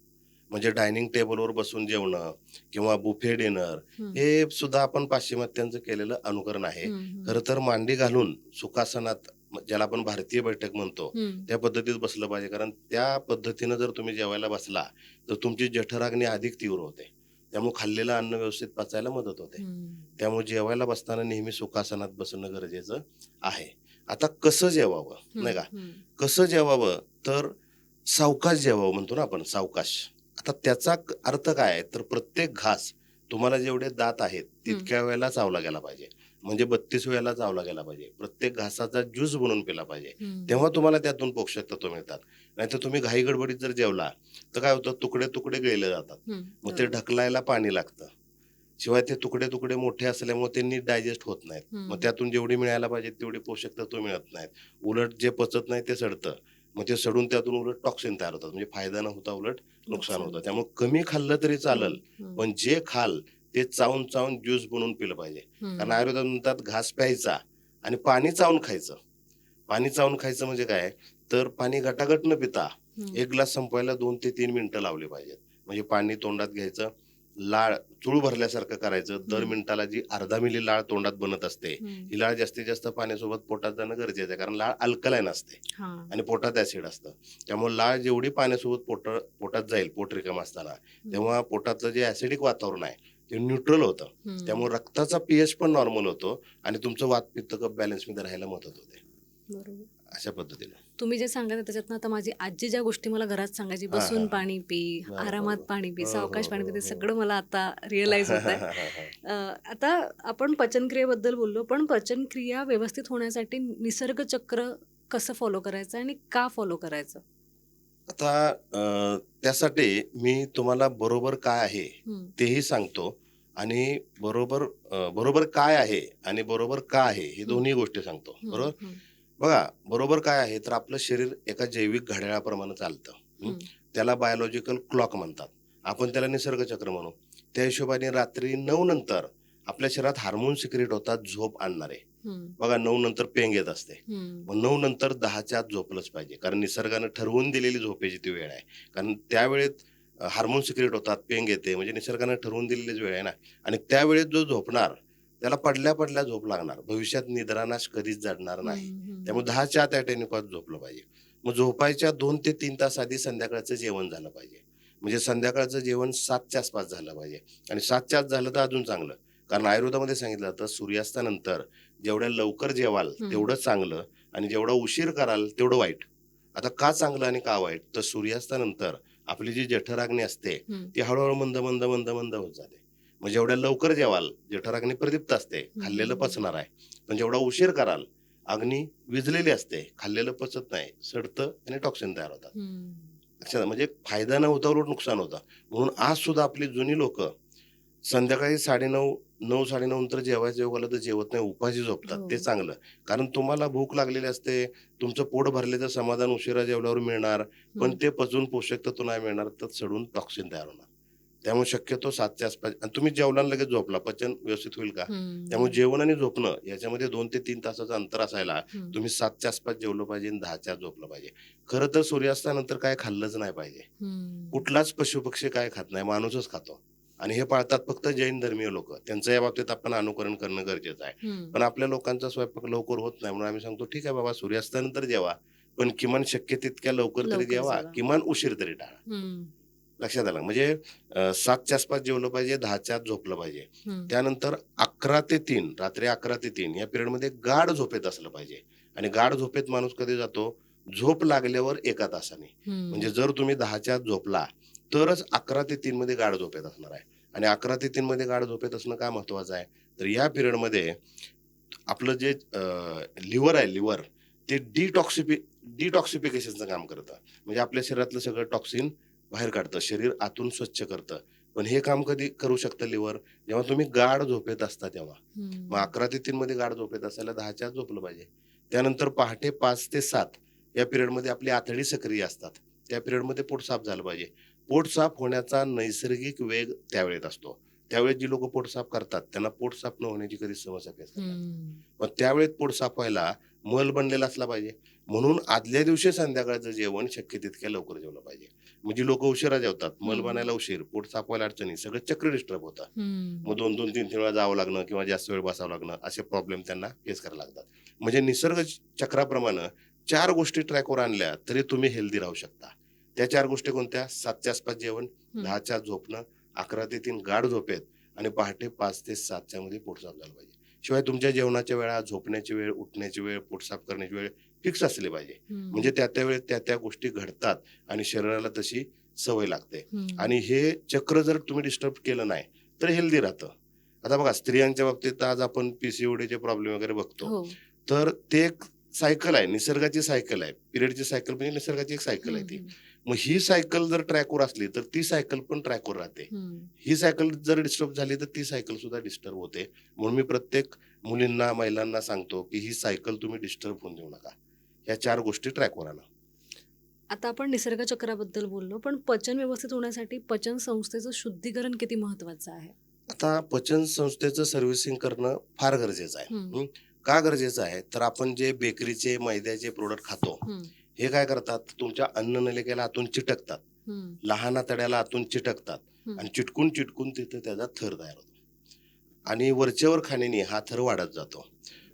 म्हणजे डायनिंग टेबलवर बसून जेवणं किंवा बुफे डिनर हं. हे सुद्धा आपण पाश्चिमात्यांचं केलेलं अनुकरण आहे. हं, हं. खरं तर मांडी घालून सुखासनात ज्याला आपण भारतीय बैठक म्हणतो, हं. त्या पद्धतीत बसलं पाहिजे. कारण त्या पद्धतीनं जर तुम्ही जेवायला बसला, तर तुमची जठराग्नी अधिक तीव्र होते. त्यामुळे खाल्लेलं अन्न व्यवस्थित पचायला मदत होते. हं. त्यामुळे जेवायला बसताना नेहमी सुखासनात बसणं गरजेचं आहे. आता कसं जेवावं, हं, नाही का? हं. कसं जेवावं, तर सावकाश जेवावं म्हणतो ना आपण, सावकाश. आता त्याचा अर्थ काय आहे, तर प्रत्येक घास तुम्हाला जेवढे दात आहेत, हं. तितक्या वेळेला चावला गेला पाहिजे. म्हणजे 32 वेळेला चावला गेला पाहिजे. प्रत्येक घासाचा ज्यूस बनवून पिला पाहिजे. हं. तेव्हा तुम्हाला त्यातून पोषक तत्व मिळतात. नाहीतर तुम्ही घाई-गडबडीत जर जेवला, तर काय होतं तुकडे-तुकडे गिळले जातात. हं. मग ते बरोबर. ढकलायला पाणी लागतं. शिवाय ते तुकडे-तुकडे मोठे असल्यामुळे ते नीट डायजेस्ट होत नाहीत. मग हं. त्यातून जेवढी मिळायला पाहिजे तेवढी पोषक तत्व मिळत नाहीत. उलट जे पचत नाही ते सडतं. मग ते सडून त्यातून उलट टॉक्सिन तयार होतात. म्हणजे फायदा न होता उलट नुकसान नुकसान होतं. होतं. त्यामुळे कमी खाल्लं तरी हं, चालेल, हं. पण जे खाल ते चावून-चावून ज्यूस बनवून पिलं पाहिजे. कारण हं. आयुर्वेदात म्हणतात घास प्यायचा आणि पाणी चावून खायचं. पाणी चावून खायचं म्हणजे काय? तर पाणी गटागट न पिता हं. 1 ग्लास संपवायला 2 ते 3 मिनिटं लावली पाहिजेत. म्हणजे पाणी तोंडात घ्यायचं, लाळ चूळ भरल्यासारखं करायचं. दर हं. मिनिटाला जी अर्धा मिली लाळ तोंडात बनत असते, हं. ही लाळ जास्तीत जास्त पाण्यासोबत पोटात जाणं गरजेचं आहे. कारण लाळ अल्कलाईन असते हां. आणि पोटात ॲसिड असतं. त्यामुळे लाळ जेवढी पाण्यासोबत पोटात जाईल, पोट रिकामं असताना, हं. तेव्हा पोटातलं जे ॲसिडिक वातावरण आहे, ते न्यूट्रल होतं. हं. त्यामुळे रक्ताचा पीएच पण नॉर्मल होतो आणि तुमचं वात, पित्त, कफ बॅलन्समध्ये राहायला मदत होते. बरोबर. अशा पद्धतीने. तुम्ही जे सांगत आहे त्याच्यातनं आता माझी आजी ज्या गोष्टी मला घरात सांगायची, हां, बसून हां, हां. पाणी पी, बरं, आरामात बरोबर. पाणी पी, हो, हो, सावकाश पाणी पी, हो, ते हो. सगळं मला आता रिअलाईज होतंय. आता आपण पचनक्रियेबद्दल बोललो, पण पचनक्रिया व्यवस्थित होण्यासाठी निसर्गचक्र कसं फॉलो करायचं आणि का फॉलो करायचं? आता त्यासाठी मी तुम्हाला बरोबर काय आहे हं. तेही सांगतो आणि बरोबर काय आहे आणि बरोबर का आहे हे हं. दोन्ही गोष्टी सांगतो. हं. बरोबर? हं. बघा, बरोबर काय आहे, तर आपलं शरीर एका जैविक घड्याळाप्रमाणे चालतं. हं. त्याला बायोलॉजिकल क्लॉक म्हणतात. आपण त्याला निसर्गचक्र म्हणू. त्या हिशोबाने रात्री 9 नंतर आपल्या शरीरात हार्मोन सिक्रेट होतात झोप आणणारे. हं. बघा 9 नंतर पेंग येत असते. हं. मग 9 नंतर 10च्या आत झोपलंच पाहिजे. कारण निसर्गानं ठरवून दिलेली झोपेची ती वेळ आहे. कारण त्यावेळेत हार्मोन सिक्रेट होतात, पेंग येते म्हणजे निसर्गानं ठरवून दिलेलीच वेळ आहे ना. आणि त्यावेळेत जो झोपणार त्याला पडल्या-पडल्या झोप लागणार. भविष्यात निद्रानाश कधीच जडणार हं. नाही. हं. त्यामुळे 10च्या आत ॲट एनी कॉस्ट झोपलं पाहिजे. मग झोपायच्या 2 ते 3 तास आधी संध्याकाळचं जेवण झालं पाहिजे. म्हणजे संध्याकाळचं जेवण 7च्या आसपास झालं पाहिजे आणि 7च्या आत झालं तर अजून चांगलं. कारण आयुर्वेदामध्ये सांगितलं जातं सूर्यास्तानंतर जेवढ्या लवकर जेवाल हं. तेवढं चांगलं आणि जेवढा उशीर कराल तेवढं वाईट. आता का चांगलं आणि का वाईट? तर सूर्यास्तानंतर आपली जी जठराग्नी असते, हं, ती हळू-हळू मंद, मंद, मंद, मंद होत जाते. मग जेवढ्या लवकर जेवाल, जठराग्नी प्रदीप्त असते, खाल्लेलं हं. पचणार आहे. पण जेवढा उशीर कराल, अग्नी विझलेली असते, खाल्लेलं पचत नाही, सडतं आणि टॉक्सिन तयार होतात. हं. लक्षात आलं? म्हणजे फायदा न होता उलट नुकसान होतं. म्हणून आज सुद्धा आपली जुनी लोकं संध्याकाळी 9:30 9:30 नंतर जेवायचं योग आलं तर जेवत नाही, उपाशी झोपतात. हो. ते चांगलं. कारण तुम्हाला भूक लागलेली असते, तुमचं पोट भरल्याचं समाधान उशिरा जेवल्यावर मिळणार, पण हं, ते पचून पोषक तत्व नाही मिळणार, तर सडून टॉक्सिन तयार होणार. त्यामुळे शक्यतो 7च्या आसपास आणि तुम्ही जेवला आणि लगेच झोपला, पचन व्यवस्थित होईल का? त्यामुळे हं, जेवण आणि झोपणं याच्यामध्ये 2 ते 3 तासाचं अंतर असायला हं, तुम्ही 7च्या आसपास जेवलं पाहिजे आणि 10च्या आत झोपलं पाहिजे. खरं तर सूर्यास्तानंतर काय खाल्लंच नाही पाहिजे. हं. कुठलाच पशुपक्षी काय खात नाही, माणूसच खातो. आणि हे पाळतात फक्त जैन धर्मीय लोकं. त्यांचं या बाबतीत आपण अनुकरण करणं गरजेचं आहे. हं. पण आपल्या लोकांचा स्वयंपाक लवकर होत नाही म्हणून आम्ही सांगतो, "ठीक आहे बाबा सूर्यास्तानंतर जेवा, पण किमान शक्य तितक्या लवकर तरी लवकर जेवा, जेवा. किमान उशीर तरी टाळा." हं, लक्षात आलं? म्हणजे 7च्या आसपास जेवलं पाहिजे, 10च्या आत झोपलं पाहिजे. हं, त्यानंतर 11 ते 3 रात्री 11 ते 3 या पिरियडमध्ये गाढ झोपेत असलं पाहिजे आणि गाढ झोपेत माणूस कधी जातो? झोप लागल्यावर 1 तासाने. म्हणजे हं, जर तुम्ही 10च्या आत झोपला, तरच 11 ते 3 मध्ये गाढ झोपेत असणार आहे आणि 11 ते 3 मध्ये गाढ झोपेत असणं का महत्वाचं आहे? तर या पिरियडमध्ये आपलं जे लिव्हर आहे लिव्हर, ते डिटॉक्सिफिकेशनचं काम करतं. म्हणजे आपल्या शरीरातलं सगळं टॉक्सिन बाहेर काढतं. शरीर आतून स्वच्छ करतं. पण हे काम कधी करू शकतं लिव्हर? जेव्हा तुम्ही गाढ झोपेत असता तेव्हा. मग हं, 11 ते 3 मध्ये गाढ झोपेत असायला 10च्या आत झोपलं पाहिजे. त्यानंतर पहाटे 5 ते 7 या पिरियडमध्ये आपली आतडी सक्रिय असतात. त्या पिरियडमध्ये पोट साफ झालं पाहिजे. पोट साफ होण्याचा नैसर्गिक वेग त्यावेळेत असतो. त्यावेळेस जी लोकं पोट साफ करतात, त्यांना पोट साफ न होण्याची कधीच समस्या फेस करावी लागत नाही. हं. मग त्यावेळेत पोट साफ व्हायला मल बनलेला असला पाहिजे. म्हणून आदल्या दिवशी संध्याकाळचं जेवण शक्य तितक्या लवकर जेवलं पाहिजे. म्हणजे लोकं उशिरा जेवतात, मल हं, बनायला उशीर, पोट साफ व्हायला अडचणी, सगळं चक्र डिस्टर्ब होतं. हं. मग 2-2, 3-3 वेळा जावं लागणं किंवा जास्त वेळ बसावं लागणं, असे प्रॉब्लेम त्यांना फेस करायला लागतात. म्हणजे निसर्ग चक्राप्रमाणे 4 गोष्टी ट्रॅकवर आणल्या तरी तुम्ही हेल्दी राहू शकता. त्या 4 गोष्टी कोणत्या? 7च्या आसपास जेवण, हं. 10च्या आत झोपणं, 11 ते 3 गाढ झोपेत आणि पहाटे 5 ते 7च्या मध्ये पोट साफ झालं पाहिजे. शिवाय तुमच्या जेवणाच्या वेळा, झोपण्याची वेळ, उठण्याची वेळ, पोट साफ करण्याची वेळ फिक्स असली पाहिजे. म्हणजे हं, त्या-त्या वेळेत त्या-त्या गोष्टी घडतात आणि शरीराला तशी सवय लागते. हं. आणि हे चक्र जर तुम्ही डिस्टर्ब केलं नाही, तर हेल्दी राहतं. आता बघा स्त्रियांच्या बाबतीत आज आपण पी-सी-ओ-डीचे प्रॉब्लेम वगैरे बघतो. हो. तर ते एक सायकल आहे, निसर्गाची सायकल आहे. पिरियडची सायकल म्हणजे निसर्गाची एक सायकल आहे हं, ती. हं, मग ही सायकल जर ट्रॅकवर असली, तर ती सायकल पण ट्रॅकवर राहते. हं. ही सायकल जर डिस्टर्ब झाली, तर ती सायकल सुद्धा डिस्टर्ब होते. म्हणून मी प्रत्येक मुलींना, महिलांना सांगतो, की ही सायकल तुम्ही डिस्टर्ब होऊन देऊ नका. ह्या 4 गोष्टी ट्रॅकवर आणा. आता आपण निसर्ग चक्राबद्दल बोललो, पण पचन व्यवस्थित होण्यासाठी पचन संस्थेचं शुद्धीकरण किती महत्वाचं आहे? आता पचन संस्थेचं सर्व्हिसिंग करणं फार गरजेचं आहे. हं, का गरजेचं आहे? तर आपण जे बेकरीचे, मैद्याचे प्रॉडक्ट खातो, हं, हे काय करतात? तुमच्या अन्ननलिकेला आतून चिटकतात. हं, लहान आतड्याला आतून चिटकतात हं, आणि चिटकून तिथं त्याचा थर तयार होतो आणि वरचेवर खाण्याने हा थर वाढत जातो.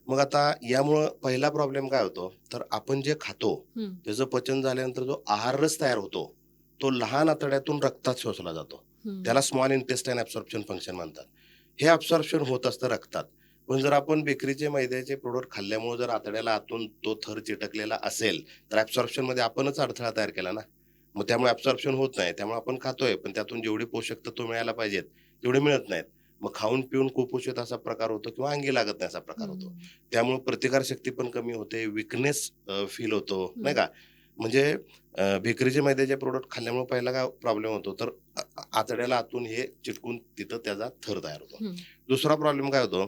मग आता यामुळं पहिला प्रॉब्लेम काय होतो? तर आपण जे खातो, हं, त्याचं पचन झाल्यानंतर जो आहाररस तयार होतो, तो लहान आतड्यातून रक्तात शोषला जातो. हं, त्याला स्मॉल इंटेस्टाईन ॲब्सॉर्प्शन फंक्शन म्हणतात. हे ॲब्सॉर्प्शन होत असतं रक्तात. पण जर आपण बेकरीचे, मैद्याचे प्रॉडक्ट खाल्ल्यामुळे जर आतड्याला आतून तो थर चिटकलेला असेल, तर ॲब्सॉर्प्शनमध्ये आपणच अडथळा तयार केला ना. मग त्यामुळे ॲब्सॉर्प्शन होत नाही. त्यामुळे आपण खातोय, पण त्यातून जेवढी पोषक तत्व मिळायला पाहिजेत, तेवढे मिळत नाहीत. मग खाऊन-पिऊन कुपोषित असा प्रकार होतो किंवा अंगी लागत नाही असा प्रकार होतो. हं, त्यामुळे प्रतिकारशक्ती पण कमी होते, वीकनेस फील होतो, नाही हं, का? म्हणजे बेकरीचे मैद्याचे प्रॉडक्ट खाल्ल्यामुळे पहिला काय प्रॉब्लेम होतो, तर आतड्याला आतून हे चिटकून तिथं त्याचा थर तयार होतो. हं. दुसरा प्रॉब्लेम काय होतो,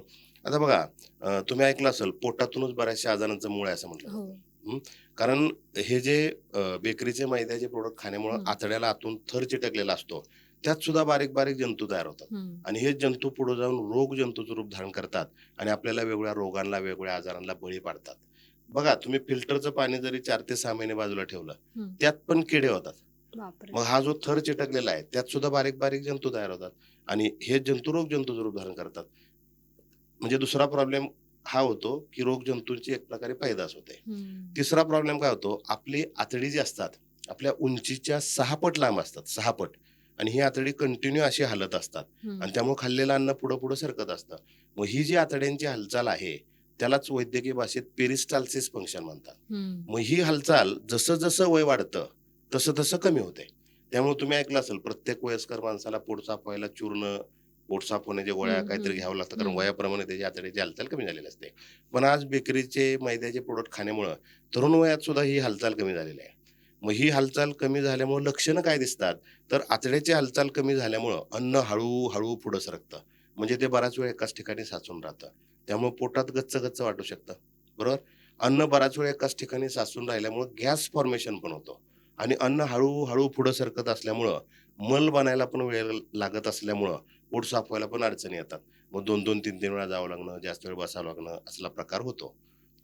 आता बघा तुम्ही ऐकलं असेल पोटातूनच बऱ्याचशा आजारांचं मूळ आहे असं म्हटलं हो. जातं. हं. कारण हे जे बेकरीचे मैद्याचे प्रॉडक्ट खाण्यामुळं हं, आतड्याला आतून थर चिटकलेला असतो. त्यात सुद्धा बारीक-बारीक जंतू तयार होतात हं, आणि हे जंतू पुढे जाऊन रोगजंतूचं रूप धारण करतात आणि आपल्याला वेगवेगळ्या रोगांना, वेगवेगळ्या आजारांना बळी पाडतात. बघा तुम्ही फिल्टरचं पाणी जरी 4 ते 6 महिने बाजूला ठेवलं, हं. त्यात पण किडे होतात. बापरे! मग हा जो थर चिटकलेला आहे, त्यात सुद्धा बारीक-बारीक जंतू तयार होतात आणि हे जंतू रोगजंतूचं रूप धारण करतात. म्हणजे दुसरा प्रॉब्लेम हा होतो, की रोगजंतूंची एक प्रकारे पैदास होते. हं, तिसरा प्रॉब्लेम काय होतो, आपली आतडी जी असतात, आपल्या उंचीच्या 6 पट लांब असतात, 6 पट आणि ही आतडी कंटिन्यू अशी हालत असतात हं, आणि त्यामुळे खाल्लेलं अन्न पुढं-पुढं सरकत असतं. मग ही जी आतड्यांची हालचाल आहे, त्यालाच वैद्यकीय भाषेत पेरिस्टाल्सिस फंक्शन म्हणतात. हम्म. मग ही हालचाल जसं जसं वय वाढतं तसं तसं कमी होते. त्यामुळे तुम्ही ऐकलं असेल प्रत्येक वयस्कर माणसाला पोट साफ व्हायला चूर्ण, पोट साफ होण्याच्या गोळ्या हम्म, काहीतरी हम्म, घ्यावं लागतं, कारण हम्म. वयाप्रमाणे त्याची आतड्याची हालचाल कमी झालेली असते. पण आज बेकरीचे मैद्याचे प्रोडक्ट खाण्यामुळं तरुण वयात सुद्धा ही हालचाल कमी झालेली आहे. मग ही हालचाल कमी झाल्यामुळे लक्षणं काय दिसतात, तर आतड्याची हालचाल कमी झाल्यामुळं अन्न हळूहळू पुढं सरकतं. म्हणजे ते बराच वेळ एकाच ठिकाणी साचून राहतं. त्यामुळे पोटात गच्च गच्च वाटू शकतं. बरोबर. अन्न बराच वेळ एकाच ठिकाणी साचून राहिल्यामुळं गॅस फॉर्मेशन पण होतं. आणि अन्न हळूहळू पुढं सरकत असल्यामुळं मल बनायला पण वेळ लागत असल्यामुळं पोट साफ व्हायला पण अडचणी येतात. मग 2-2, 3-3 वेळा जावं लागणं, जास्त वेळ बसावं लागणं असला प्रकार होतो.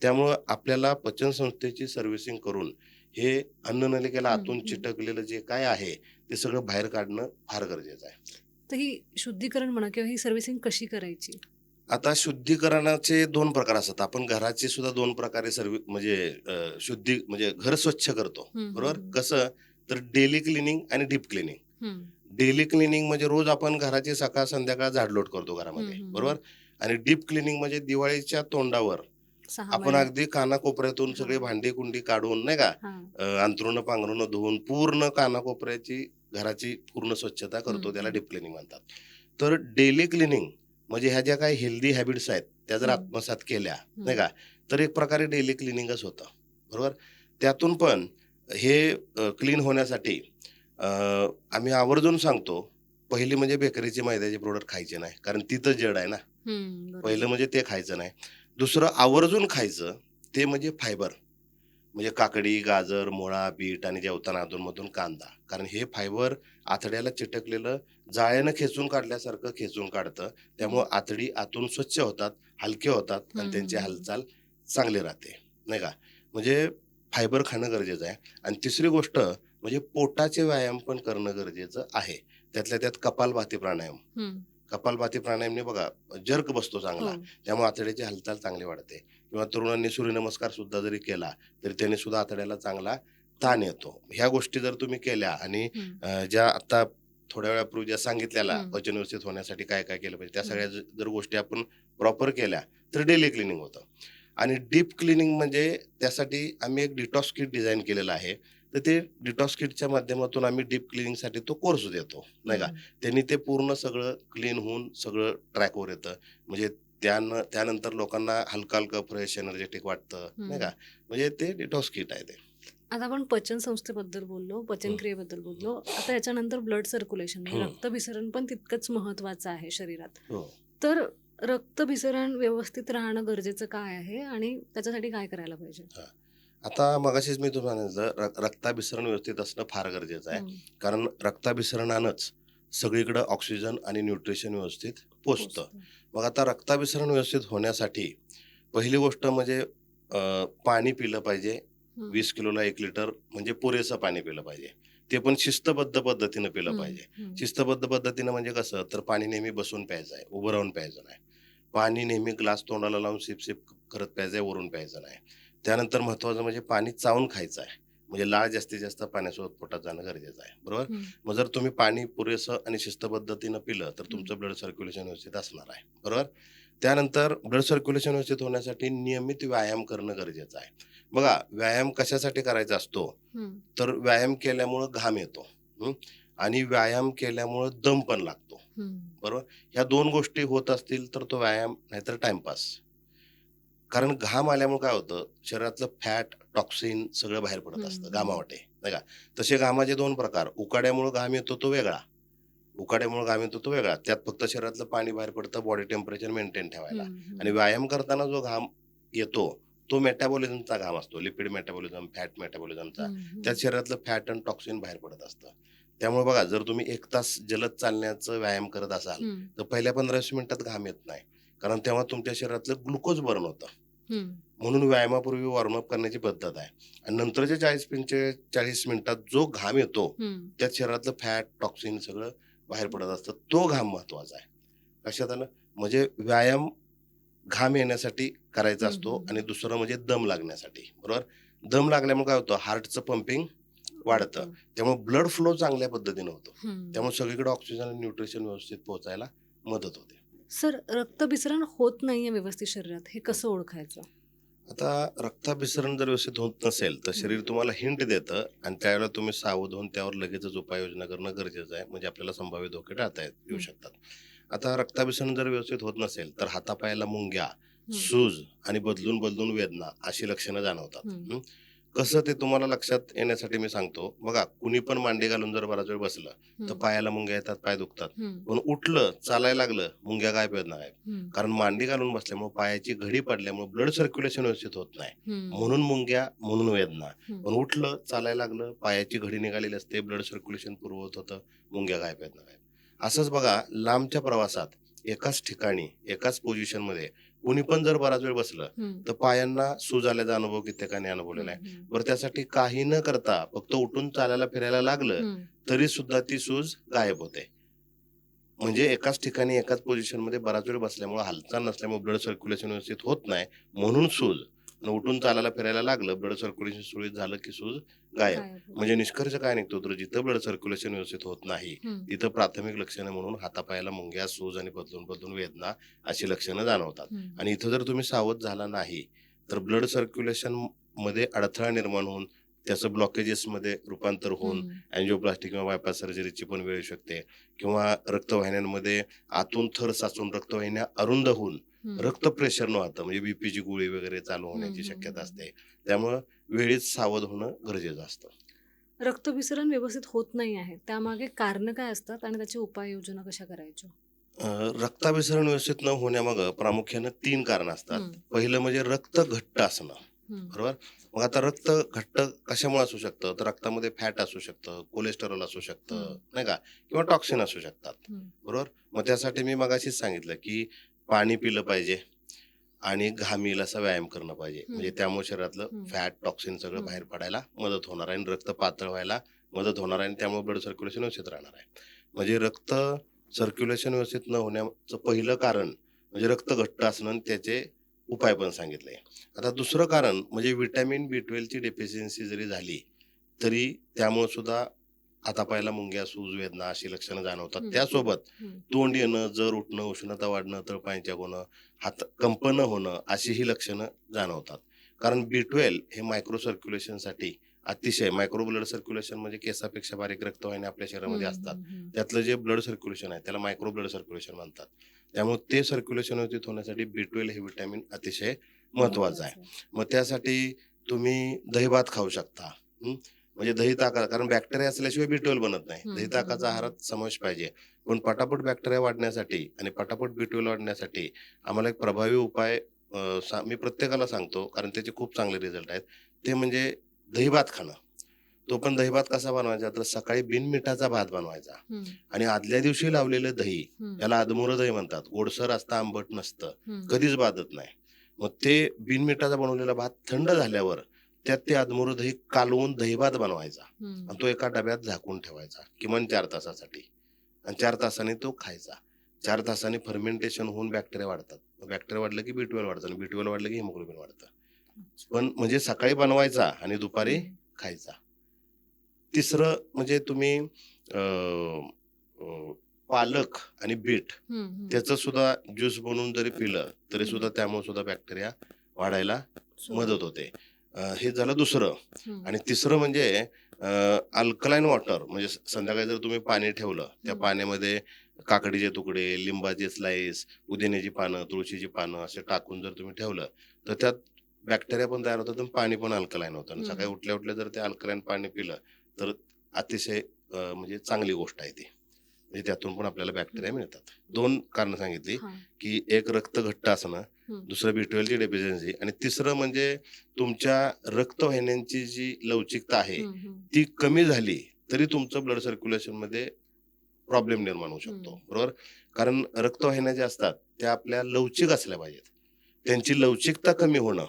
त्यामुळं आपल्याला पचनसंस्थेची सर्व्हिसिंग करून हे अन्ननलिकेला हम्म, आतून हम्म. चिटकलेलं जे काय आहे ते सगळं बाहेर काढणं फार गरजेचं आहे. तर ही शुद्धीकरण म्हणा किंवा ही सर्व्हिसिंग कशी करायची? आता शुद्धीकरणाचे 2 प्रकार असतात. आपण घराची सुद्धा 2 प्रकारे म्हणजे शुद्धी म्हणजे घर स्वच्छ करतो. हम्म, बरोबर? हम्म, कसं? तर डेली क्लिनिंग आणि डीप क्लिनिंग. हम्म, डेली क्लिनिंग म्हणजे रोज आपण घराची सकाळ संध्याकाळ झाडलोट करतो हम्म, घरामध्ये. हम्म, बरोबर? आणि डीप क्लिनिंग म्हणजे दिवाळीच्या तोंडावर 6 आपण महिने. अगदी कानाकोपऱ्यातून हा, सगळे भांडी-कुंडी काढून नाही का, हा. अंथरुणं पांघरुणं धुवून पूर्ण कानाकोपऱ्याची घराची पूर्ण स्वच्छता हम्म, करतो. त्याला हम्म, डीप क्लिनिंग म्हणतात. तर डेली क्लिनिंग म्हणजे ह्या ज्या काही हेल्दी हॅबिट्स आहेत त्या जर हम्म, आत्मसात केल्या नाही हम्म, का, तर एक प्रकारे डेली क्लिनिंगच होतं. बरोबर. त्यातून पण हे क्लीन होण्यासाठी अ, आम्ही आवर्जून सांगतो, पहिली म्हणजे बेकरीचे मैद्याचे प्रोडक्ट खायचे नाही, कारण तिथं जड आहे ना. बरोबर. पहिलं म्हणजे ते खायचं नाही. दुसरं आवर्जून खायचं ते म्हणजे फायबर. म्हणजे काकडी, गाजर, मुळा, बीट आणि जेवताना अधूनमधून कांदा. कारण हे फायबर आतड्याला चिटकलेलं जाळ्यानं खेचून काढल्यासारखं खेचून काढतं. हम्म, त्यामुळं आतडी आतून स्वच्छ होतात, हलके होतात आणि हम्म, त्यांची हम्म, हम्म, हालचाल चांगली राहते, नाही का? म्हणजे फायबर खाणं गरजेचं आहे. आणि तिसरी गोष्ट म्हणजे पोटाचे व्यायाम पण करणं गरजेचं आहे. त्यातल्या त्यात कपालभाती प्राणायाम. हम्म. कपालभाती प्राणायामने बघा जर्क बसतो हो. चांगला. त्यामुळे आतड्याची हालचाल चांगली वाढते. किंवा तरुणांनी सूर्यनमस्कार सुद्धा जरी केला, तरी त्याने सुद्धा आतड्याला चांगला ताण येतो. ह्या गोष्टी जर तुम्ही केल्या आणि हम्म, ज्या आता थोड्या वेळापूर्वी ज्या सांगितलेल्या हम्म, पचन व्यवस्थित होण्यासाठी काय काय केलं पाहिजे, त्या हम्म, सगळ्या जर गोष्टी आपण प्रॉपर केल्या, तर डेली क्लिनिंग होतं. आणि डीप क्लिनिंग म्हणजे त्यासाठी आम्ही एक डिटॉक्स किट डिझाइन केलेलं आहे. तर ते डिटॉक्स किटच्या माध्यमातून आम्ही डीप क्लिनिंगसाठी तो कोर्स देतो, नाही का? हम्म, त्यांनी ते पूर्ण सगळं क्लीन होऊन सगळं ट्रॅकवर येतं. म्हणजे त्यानंतर लोकांना हलकं-हलकं फ्रेश एनर्जेटिक वाटतं, नाही हम्म. का? म्हणजे ते डिटॉक्स किट आहे ते. आता आपण पचन संस्थेबद्दल बोललो, हं, पचनक्रियेबद्दल हं, बोललो. आता याच्यानंतर ब्लड सर्क्युलेशन म्हणजे हं. रक्तभिसरण पण तितकंच महत्वाचं आहे शरीरात. हो. तर रक्तभिसरण व्यवस्थित राहणं गरजेचं काय आहे आणि त्याच्यासाठी काय करायला पाहिजे? हां. आता मगाशीच मी तुम्हाला सांगितलं रक्ताभिसरण व्यवस्थित असणं फार गरजेचं आहे. हम्म. कारण रक्ताभिसरणानंच सगळीकडं ऑक्सिजन आणि न्यूट्रिशन व्यवस्थित पोहोचतं. पोचतं. मग आता रक्ताभिसरण व्यवस्थित होण्यासाठी पहिली गोष्ट म्हणजे पाणी पिलं पाहिजे. हम्म, 20 किलोला 1 लिटर म्हणजे पुरेसं पाणी पिलं पाहिजे. ते पण शिस्तबद्ध पद्धतीनं पिलं हम्म, पाहिजे. हम्म, शिस्तबद्ध पद्धतीनं म्हणजे कसं, तर पाणी नेहमी बसून प्यायचं आहे, उभं राहून प्यायचं नाही. पाणी नेहमी ग्लास तोंडाला लावून सिप-सिप करत प्यायचं आहे, वरून प्यायचं नाही. त्यानंतर महत्त्वाचं म्हणजे पाणी चावून खायचं आहे. म्हणजे लाळ जास्तीत जास्त पाण्यासोबत पोटात जाणं गरजेचं आहे. बरोबर? हम्म, मग जर तुम्ही पाणी पुरेसं आणि शिस्त पद्धतीनं पिलं, तर हम्म, तुमचं ब्लड सर्क्युलेशन व्यवस्थित असणार आहे. बरोबर? त्यानंतर ब्लड सर्क्युलेशन व्यवस्थित होण्यासाठी नियमित व्यायाम करणं गरजेचं आहे. बघा, व्यायाम कशासाठी करायचा असतो? हम्म, तर व्यायाम केल्यामुळं घाम येतो. हं. आणि व्यायाम केल्यामुळं दम पण लागतो. हम्म, बरोबर? ह्या 2 गोष्टी होत असतील, तर तो व्यायाम नाहीतर टाईमपास. कारण घाम आल्यामुळे काय होतं, शरीरातलं फॅट, टॉक्सिन सगळं बाहेर पडत हम्म, असतं हम्म, घामावाटे, नाही का? तसे घामाचे 2 प्रकार. उकाड्यामुळं घाम येतो तो वेगळा. उकाड्यामुळं घाम येतो तो वेगळा. त्यात फक्त शरीरातलं पाणी बाहेर पडतं बॉडी टेम्परेचर मेंटेन ठेवायला. हम्म, आणि हम्म, व्यायाम करताना जो घाम येतो, तो मेटाबॉलिझमचा घाम असतो. लिपिड मेटाबॉलिझम, फॅट मेटाबॉलिझमचा. हम्म, त्यात हम्म, शरीरातलं फॅट आणि टॉक्सिन बाहेर पडत असतं. त्यामुळे बघा, जर तुम्ही 1 तास जलद चालण्याचं व्यायाम करत असाल, हम्म, तर पहिल्या 15-20 मिनिटात घाम येत नाही. कारण तेव्हा तुमच्या शरीरातलं ग्लुकोज बर्न होतं. हम्म, म्हणून व्यायामापूर्वी वॉर्मअप करण्याची पद्धत आहे. आणि नंतरच्या 40 मिनिटात जो घाम येतो, हम्म, त्यात शरीरातलं फॅट, टॉक्सिन सगळं बाहेर पडत असतं. तो घाम महत्वाचा आहे. लक्षात आलं? म्हणजे व्यायाम घाम येण्यासाठी करायचा हम्म, असतो हम्म, आणि दुसरं म्हणजे दम लागण्यासाठी. बरोबर? दम लागल्यामुळे काय होतं, हार्टचं पंपिंग वाढतं. वाढतं. त्यामुळे ब्लड फ्लो चांगल्या पद्धतीनं होतो. हम्म. त्यामुळे सगळीकडे ऑक्सिजन आणि न्यूट्रिशन व्यवस्थित पोहोचायला मदत होते. सर, रक्तभिसरण होत नाहीये व्यवस्थित शरीरात, हे कसं ओळखायचं? आता रक्ताभिसरण जर व्यवस्थित होत नसेल, तर हं, शरीर तुम्हाला हिंट देतं आणि त्यावेळेला तुम्ही सावध होऊन त्यावर लगेचच उपाययोजना करणं गरजेचं आहे. म्हणजे आपल्याला संभाव्य धोके येऊ हं, शकतात. आता रक्ताभिसरण जर व्यवस्थित होत नसेल, तर हातापायाला मुंग्या, हं, सूज आणि बदलून वेदना अशी लक्षणं जाणवतात. हं, कसं ते तुम्हाला लक्षात येण्यासाठी मी सांगतो. बघा, कुणी पण मांडी घालून जर बराच वेळ बसलं, तर हं, पायाला मुंग्या येतात, पाय दुखतात. हं, पण उठलं, चालायला लागलं, मुंग्या गायब आहेत नाहीत. हं, कारण मांडी घालून बसल्यामुळे पायाची घडी पडल्यामुळे ब्लड सर्क्युलेशन व्यवस्थित होत नाही. हं, म्हणून मुंग्या, म्हणून वेदना. हं, पण उठलं, चालायला लागलं, पायाची घडी निघालेली असते, ब्लड सर्क्युलेशन पूर्ववत होतं, मुंग्या गायब आहेत नाहीत. असंच बघा, लांबच्या प्रवासात एकाच ठिकाणी, एकाच पोझिशनमध्ये कुणी पण जर बराच वेळ बसलं, हं, तर पायांना सूज आल्याचा अनुभव कित्येकाने अनुभवलेला हं, आहे. हं, बरं, त्यासाठी काही न करता फक्त उठून चालायला फिरायला लागलं, हं. तरी सुद्धा ती सूज गायब होते. म्हणजे एकाच ठिकाणी एकाच पोझिशनमध्ये बराच वेळ बसल्यामुळे हालचाल नसल्यामुळे ब्लड सर्क्युलेशन व्यवस्थित होत नाही, म्हणून सूज. आणि उठून चालायला फिरायला लागलं, ब्लड सर्क्युलेशन सुरळीत झालं की सूज गायब. गायब होते. म्हणजे निष्कर्ष काय निघतो, तर जिथं ब्लड सर्क्युलेशन व्यवस्थित होत नाही, हं, तिथं प्राथमिक लक्षणं म्हणून हातापायाला मुंग्या, सूज आणि बदलून वेदना अशी लक्षणं जाणवतात. हं, आणि इथं जर तुम्ही सावध झाला नाही, तर ब्लड सर्क्युलेशन मध्ये अडथळा निर्माण होऊन त्याचं ब्लॉकेजेसमध्ये रूपांतर होऊन हं, अँजिओप्लास्टी किंवा बायपास सर्जरीची पण वेळ येऊ शकते. किंवा रक्तवाहिन्यांमध्ये आतून थर साचून रक्तवाहिन्या अरुंद होऊन हं, रक्त प्रेशर न होतं, म्हणजे बीपीची गोळी वगैरे चालू हं, होण्याची हं, शक्यता हं. असते. त्यामुळं वेळीच सावध होणं गरजेचं असतं. रक्तभिसरण व्यवस्थित होत नाही आहे. त्यामागे कारणं काय असतात आणि त्याची उपाययोजना कशा करायच्या? रक्ताभिसरण व्यवस्थित न होण्यामागं प्रामुख्यानं 3 कारणं असतात. हं, पहिलं म्हणजे रक्त घट्ट असणं. हं, बरोबर? मग आता रक्त घट्ट कशामुळे असू शकतं? तर रक्तामध्ये फॅट असू शकतं, कोलेस्टेरॉल असू शकतं, हं, नाही का? किंवा टॉक्सिन असू शकतात. हं, बरोबर? मग त्यासाठी मी मगाशीच सांगितलं, की पाणी पिलं पाहिजे आणि घाम येईल असा व्यायाम करणं पाहिजे. हं, म्हणजे त्यामुळे शरीरातलं हं, फॅट, टॉक्सिन सगळं हं, बाहेर पडायला मदत होणार आहे आणि रक्त पातळ व्हायला मदत होणार आहे आणि त्यामुळे ब्लड सर्क्युलेशन व्यवस्थित राहणार आहे. म्हणजे रक्त सर्क्युलेशन व्यवस्थित न होण्याचं पहिलं कारण म्हणजे रक्त घट्ट असणं आणि त्याचे उपाय पण सांगितले. आता दुसरं कारण म्हणजे व्हिटॅमिन B12 ची डेफिशियन्सी जरी झाली, तरी त्यामुळे सुद्धा हातापायाला मुंग्या, सूज, वेदना अशी लक्षणं जाणवतात. हं, त्यासोबत हं, तोंड येणं, जर उठणं, उष्णता वाढणं, तळपायांच्या होणं, हात कंपनं होणं अशी ही लक्षणं जाणवतात. कारण B12 हे मायक्रो सर्क्युलेशनसाठी अतिशय मायक्रो ब्लड सर्क्युलेशन म्हणजे केसापेक्षा बारीक रक्तवाहिन्या आपल्या शरीरामध्ये हं, असतात. हं, हं. त्यातलं जे ब्लड सर्क्युलेशन आहे त्याला मायक्रो ब्लड सर्क्युलेशन म्हणतात. त्यामुळे ते सर्क्युलेशन व्यवस्थित होण्यासाठी B12 हे व्हिटॅमिन अतिशय महत्वाचं आहे. महत्वाचं आहे. मग त्यासाठी तुम्ही दही-भात खाऊ शकता. हं. म्हणजे दही ताका कारण बॅक्टेरिया असल्याशिवाय B12 बनत नाही. हं, दही हं, ताकाचा हं. आहारात समावेश पाहिजे. पण पटापट बॅक्टेरिया वाढण्यासाठी आणि पटापट B12 वाढण्यासाठी आम्हाला एक प्रभावी उपाय मी प्रत्येकाला सांगतो कारण त्याचे खूप चांगले रिझल्ट आहेत. ते म्हणजे दही-भात खाणं. तो पण दही-भात कसा बनवायचा? तर सकाळी बिनमिठाचा भात बनवायचा हं, आणि आदल्या दिवशी लावलेलं दही, हं, त्याला अधमुरं दही म्हणतात. गोडसर असतं, आंबट नसतं. हं, कधीच बाधत नाही. मग ते बिनमिठाचा बनवलेला भात थंड झाल्यावर त्यात ते अधमुरं दही कालवून दहीभात बनवायचा हं. आणि तो एका डब्यात झाकून ठेवायचा किमान 4 तासासाठी आणि 4 तासांनी तो खायचा. 4 तासांनी फर्मेंटेशन होऊन बॅक्टेरिया वाढतात. बॅक्टेरिया वाढलं की B12 वाढतं आणि B12 वाढलं की हिमोग्लोबिन वाढतं. अच्छा. पण म्हणजे सकाळी बनवायचा आणि दुपारी हं, खायचा. तिसरं म्हणजे तुम्ही अ, अ, पालक आणि बीट हं, हं. त्याचं सुद्धा ज्यूस बनवून जरी पिलं, तरी हं. सुद्धा त्यामुळे सुद्धा बॅक्टेरिया वाढायला सुरुवात. मदत होते. हे झालं दुसरं. हं, आणि तिसरं म्हणजे अल्कलाईन वॉटर म्हणजे संध्याकाळी जर तुम्ही पाणी ठेवलं, त्या हं, पाण्यामध्ये काकडीचे तुकडे, लिंबाचे स्लाईस, पुदिन्याची पानं, तुळशीची पानं असे टाकून जर तुम्ही ठेवलं, तर त्यात बॅक्टेरिया पण तयार होतात आणि पाणी पण अल्कलाईन होतं आणि सकाळी हं. उठल्या-उठल्या जर ते अल्कलाईन पाणी पिलं, तर अतिशय म्हणजे चांगली गोष्ट आहे ती. म्हणजे त्यातून पण आपल्याला हं. बॅक्टेरिया मिळतात. 2 कारणं सांगितली, हां. की एक रक्त घट्ट असणं, हं, दुसरं B12 ची डेफिशियन्सी आणि तिसरं म्हणजे तुमच्या रक्तवाहिन्यांची जी लवचिकता आहे, हं, हं, ती कमी झाली, तरी तुमचं ब्लड सर्क्युलेशनमध्ये प्रॉब्लेम निर्माण होऊ हं, शकतो. बरोबर? कारण रक्तवाहिन्या ज्या असतात, त्या आपल्या लवचिक असल्या पाहिजेत. त्यांची लवचिकता कमी होणं,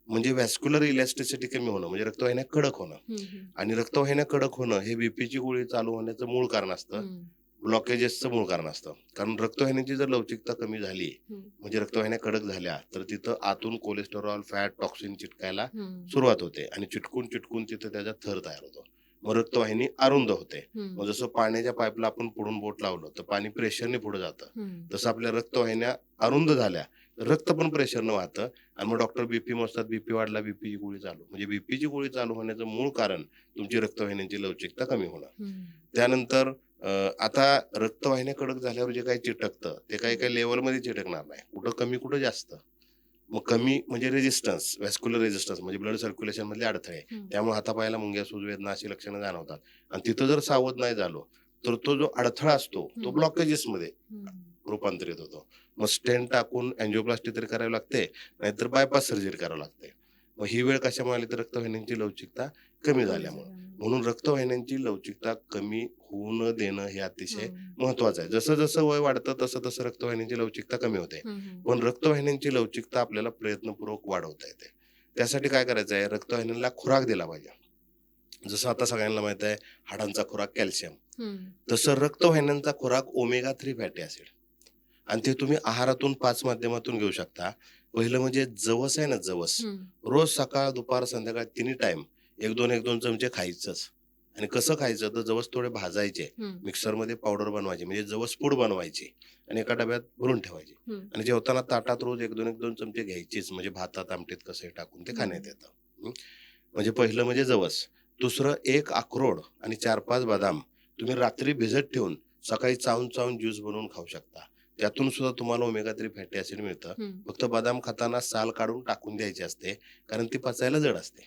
म्हणजे व्हॅस्क्युलर इलॅस्टिसिटी कमी होणं, म्हणजे रक्तवाहिन्या कडक होणं हं, हं, आणि रक्तवाहिन्या कडक होणं हे बीपीची गोळी चालू होण्याचं मूळ कारण असतं. हं, ब्लॉकेजेसचं मूळ कारण असतं. कारण रक्तवाहिन्यांची जर लवचिकता कमी झाली, हं, म्हणजे रक्तवाहिन्या कडक झाल्या, तर तिथं आतून कोलेस्टेरॉल, फॅट, टॉक्सिन चिटकायला हं. सुरुवात होते आणि चिटकून तिथं त्याचा थर तयार होतो. मग रक्तवाहिनी अरुंद होते. हम्म. मग जसं पाण्याच्या पाईपला आपण पुढून बोट लावलं तर पाणी प्रेशरने पुढे जातं, हम्म. तसं आपल्या रक्तवाहिन्या अरुंद झाल्या तर रक्त पण प्रेशरनं वाहतं आणि मग डॉक्टर बीपी मोजतात, बीपी वाढला, बीपीची गोळी चालू. म्हणजे बीपीची गोळी चालू होण्याचं मूळ कारण तुमची रक्तवाहिन्यांची लवचिकता कमी होणं. हम्म. त्यानंतर आता रक्तवाहिन्या कडक झाल्यावर जे काही चिटकतं ते काही लेवलमध्ये चिटकणार नाही, कुठं कमी कुठं जास्त. मग कमी म्हणजे रेजिस्टन्स, व्हॅस्क्युलर रेजिस्टन्स म्हणजे ब्लड सर्क्युलेशन मधले अडथळे, त्यामुळे हातापायाला मुंग्या, सूज, वेदना अशी लक्षणं जाणवतात. आणि तिथं जर सावध नाही झालो तर तो जो अडथळा असतो तो ब्लॉकेजेस मध्ये रूपांतरित होतो. मग स्टेंट टाकून अँजिओप्लास्टी तरी करावी लागते, नाहीतर बायपास सर्जरी करावी लागते. मग ही वेळ कशामुळे आली तर रक्तवाहिन्यांची लवचिकता कमी झाल्यामुळे. म्हणून रक्तवाहिन्यांची लवचिकता कमी होऊ न देणं हे अतिशय महत्वाचं आहे. जसं जसं वय वाढतं तसं तसं रक्तवाहिन्यांची लवचिकता कमी होते. पण रक्तवाहिन्यांची लवचिकता आपल्याला प्रयत्नपूर्वक वाढवता येते. त्यासाठी काय करायचं आहे, रक्तवाहिन्यांना खुराक दिला पाहिजे. जसं आता सगळ्यांना माहित आहे हाडांचा खुराक कॅल्शियम, तसं रक्तवाहिन्यांचा खुराक ओमेगा 3 फॅटी ऍसिड. आणि ते तुम्ही आहारातून 5 माध्यमातून घेऊ शकता. पहिलं म्हणजे जवस आहे ना, जवस रोज सकाळ दुपार संध्याकाळ तिन्ही टाइम 1-2 चमचे खायचंच. आणि कसं खायचं तर जवस थोडे भाजायचे, मिक्सरमध्ये पावडर बनवायची म्हणजे जवस पूड बनवायची आणि एका डब्यात भरून ठेवायची. आणि जेवताना ताटात रोज 1-2 चमचे घ्यायचीच, म्हणजे भातात आमटीत कसं टाकून ते खाण्यात येतं. म्हणजे पहिलं म्हणजे जवस. दुसरं एक अक्रोड आणि 4-5 बदाम तुम्ही रात्री भिजत ठेवून सकाळी चावून चावून ज्यूस बनवून खाऊ शकता. त्यातून सुद्धा तुम्हाला ओमेगा 3 फॅटी ऍसिड मिळतं. फक्त बदाम खाताना साल काढून टाकून द्यायची असते, कारण ती पचायला जड असते.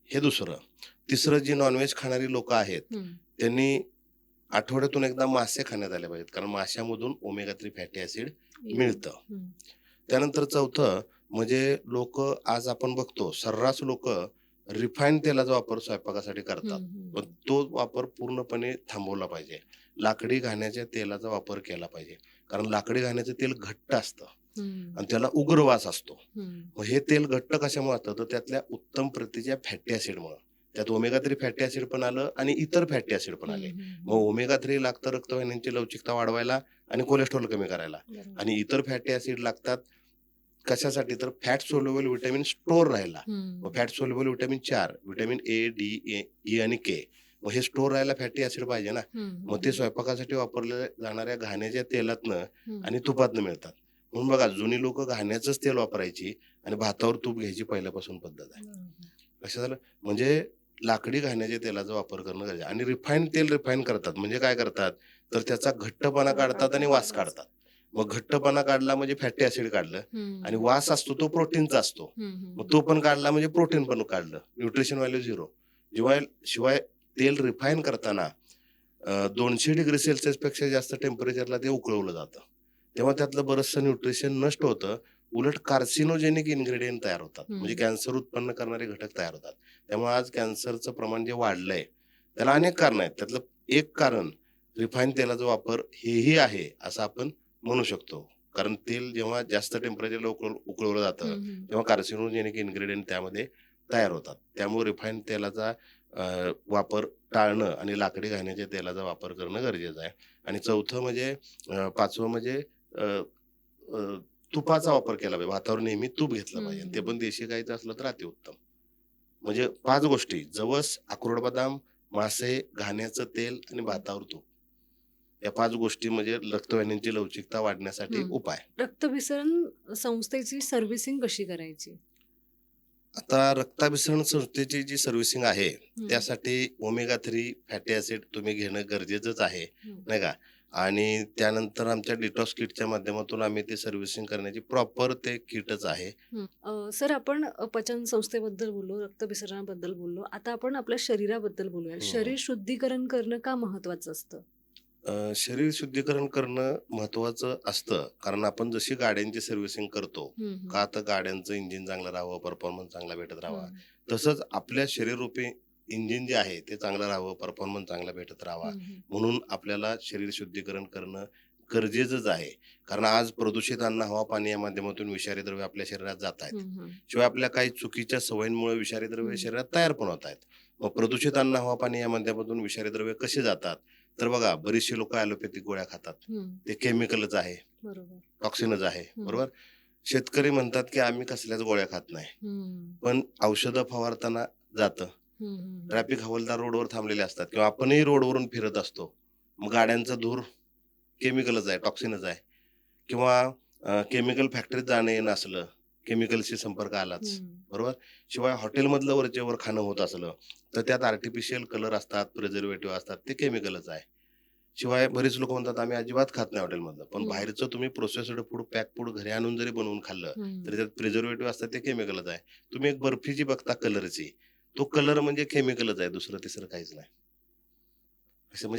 हे दुसरं. तिसरं, जी नॉनव्हेज खाणारी लोक आहेत त्यांनी आठवड्यातून एकदा मासे खाण्यात आले पाहिजेत, कारण माशामधून ओमेगा 3 फॅटी ऍसिड मिळतं. त्यानंतर चौथं म्हणजे लोक आज आपण बघतो सर्रास लोक रिफाईंड तेलाचा वापर स्वयंपाकासाठी करतात, पण तो वापर पूर्णपणे थांबवला पाहिजे. लाकडी घाण्याच्या तेलाचा वापर केला पाहिजे, कारण लाकडी घाण्याचं तेल घट्ट असतं आणि त्याला उग्र वास असतो. मग हे तेल घट्ट कशामुळे असतं तर त्यातल्या उत्तम प्रतीच्या फॅटी ऍसिडमुळे. त्यात ओमेगा 3 फॅटी ऍसिड पण आलं आणि इतर फॅटी ऍसिड पण आले. मग ओमेगा 3 लागतं रक्तवाहिन्यांची लवचिकता वाढवायला आणि कोलेस्ट्रॉल कमी करायला, आणि इतर फॅटी ऍसिड लागतात कशासाठी तर फॅट सोल्युबल व्हिटॅमिन स्टोअर राहायला. मग fat soluble vitamin 4, vitamin A, D, E आणि के, मग हे स्टोअर राहायला फॅटी ऍसिड पाहिजे ना. मग ते स्वयंपाकासाठी वापरल्या जाणाऱ्या घाण्याच्या तेलातनं आणि तुपातनं मिळतात. म्हणून बघा जुनी लोक घाण्याचंच तेल वापरायची आणि भातावर तूप घ्यायची पहिल्यापासून पद्धत आहे. लक्षात झालं. म्हणजे लाकडी घाण्याच्या तेलाचा वापर करणं गरजेचं. आणि रिफाईंड तेल रिफाईन करतात म्हणजे काय करतात तर त्याचा घट्टपणा काढतात आणि वास काढतात. मग घट्टपणा काढला म्हणजे फॅटी ऍसिड काढलं, आणि वास असतो तो प्रोटीनचा असतो, मग तो पण काढला म्हणजे प्रोटीन पण काढलं. Nutrition value 0. शिवाय तेल रिफाईन करताना 200 डिग्री सेल्सिअस पेक्षा जास्त टेम्परेचरला ते उकळवलं जातं, तेव्हा त्यातलं बरचसं न्यूट्रिशन नष्ट होतं. उलट कार्सिनोजेनिक इन्ग्रेडियंट तयार होतात, म्हणजे कॅन्सर उत्पन्न करणारे घटक तयार होतात. त्यामुळे आज कॅन्सरचं प्रमाण जे वाढलंय त्याला अनेक कारण आहेत. त्यातलं एक कारण रिफाईन तेलाचा वापर हेही आहे असं आपण म्हणू शकतो. कारण तेल जेव्हा जास्त टेम्परेचरला उकळवलं जातं तेव्हा कार्सिनोजेनिक इन्ग्रेडियंट त्यामध्ये तयार होतात. त्यामुळे रिफाईन तेलाचा वापर टाळणं आणि लाकडी घाण्याच्या तेलाचा वापर करणं गरजेचं आहे. आणि चौथं म्हणजे पाचवं म्हणजे तुपाचा वापर केला पाहिजे. भातावर नेहमी तूप घेतलं पाहिजे, ते पण देशी गाईचं असलं तर अतिउत्तम. म्हणजे 5 गोष्टी: जवस, अक्रोड, बदाम, मासे, घाण्याचं तेल आणि भातावर तूप. या 5 गोष्टी म्हणजे रक्तवाहिन्यांची लवचिकता वाढण्यासाठी उपाय. रक्तभिसरण संस्थेची सर्व्हिसिंग कशी करायची? आता रक्ताभिसरण संस्थेची जी सर्व्हिसिंग आहे त्यासाठी ओमेगा 3 फॅटी ऍसिड तुम्ही घेणं गरजेचंच आहे, नाही का. आणि त्यानंतर आमच्या डिटॉक्स किटच्या माध्यमातून आम्ही ते सर्व्हिसिंग करण्याची प्रॉपर ते किटच आहे. सर, आपण पचन संस्थेबद्दल बोललो, रक्तभिसरणाबद्दल बोललो, आता आपण आपल्या शरीराबद्दल बोलूया. शरीर शुद्धीकरण करणं का महत्वाचं असतं? शरीर शुद्धीकरण करणं महत्वाचं असतं, कारण आपण जशी गाड्यांची सर्व्हिसिंग करतो का तर गाड्यांचं इंजिन चांगलं राहावं, परफॉर्मन्स चांगला भेटत राहावा, तसंच आपल्या शरीररूपी इंजिन जे आहे ते चांगलं राहावं, परफॉर्मन्स चांगला भेटत राहावा, म्हणून आपल्याला शरीर शुद्धीकरण करणं गरजेचंच आहे. कारण आज प्रदूषित अन्न, हवा, पाणी या माध्यमातून विषारी द्रव्य आपल्या शरीरात जात आहेत. शिवाय आपल्या काही चुकीच्या सवयींमुळे विषारी द्रव्य शरीरात तयार पण होत आहेत. मग प्रदूषित अन्न, हवा, पाणी या माध्यमातून विषारी द्रव्य कसे जातात तर बघा, बरीचशी लोक ॲलोपॅथिक गोळ्या खातात, ते केमिकलच आहे, टॉक्सिनच आहे, बरोबर. शेतकरी म्हणतात की आम्ही कसल्याच गोळ्या खात नाही, पण औषधं फवारताना जातं, ट्रॅफिक हवालदार रोडवर थांबलेले असतात किंवा आपणही रोडवरून फिरत असतो. मग गाड्यांचा धूर केमिकलच आहे, टॉक्सिनच आहे. किंवा केमिकल फॅक्टरीत जाणं येणं असलं, केमिकलशी संपर्क आलाच, बरोबर? शिवाय हॉटेलमधलं वरचेवर खाणं होत असलं, तर त्यात आर्टिफिशियल कलर असतात, प्रिझर्व्हेटिव्ह असतात, ते केमिकलच आहे. शिवाय बरेच लोकं म्हणतात, "आम्ही अजिबात खात नाही हॉटेलमधलं." पण बाहेरचं तुम्ही प्रोसेस्ड फूड, पॅक फूड घरी आणून जरी बनवून खाल्लं, तरी त्यात प्रिझर्व्हेटिव्ह असतात, ते केमिकलच आहे. तुम्ही एक बर्फी जी बघता कलरची, तो कलर म्हणजे केमिकलच आहे, दुसरं-तिसरं काहीच नाही.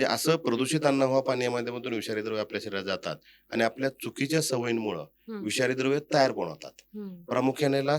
असं प्रदूषित अन्न, हवा, पाणी या माध्यमातून विषारी द्रव्ये आपल्या शरीरात जातात आणि आपल्या चुकीच्या सवयींमुळं विषारी द्रव्ये तयार पण होतात. प्रामुख्याने याला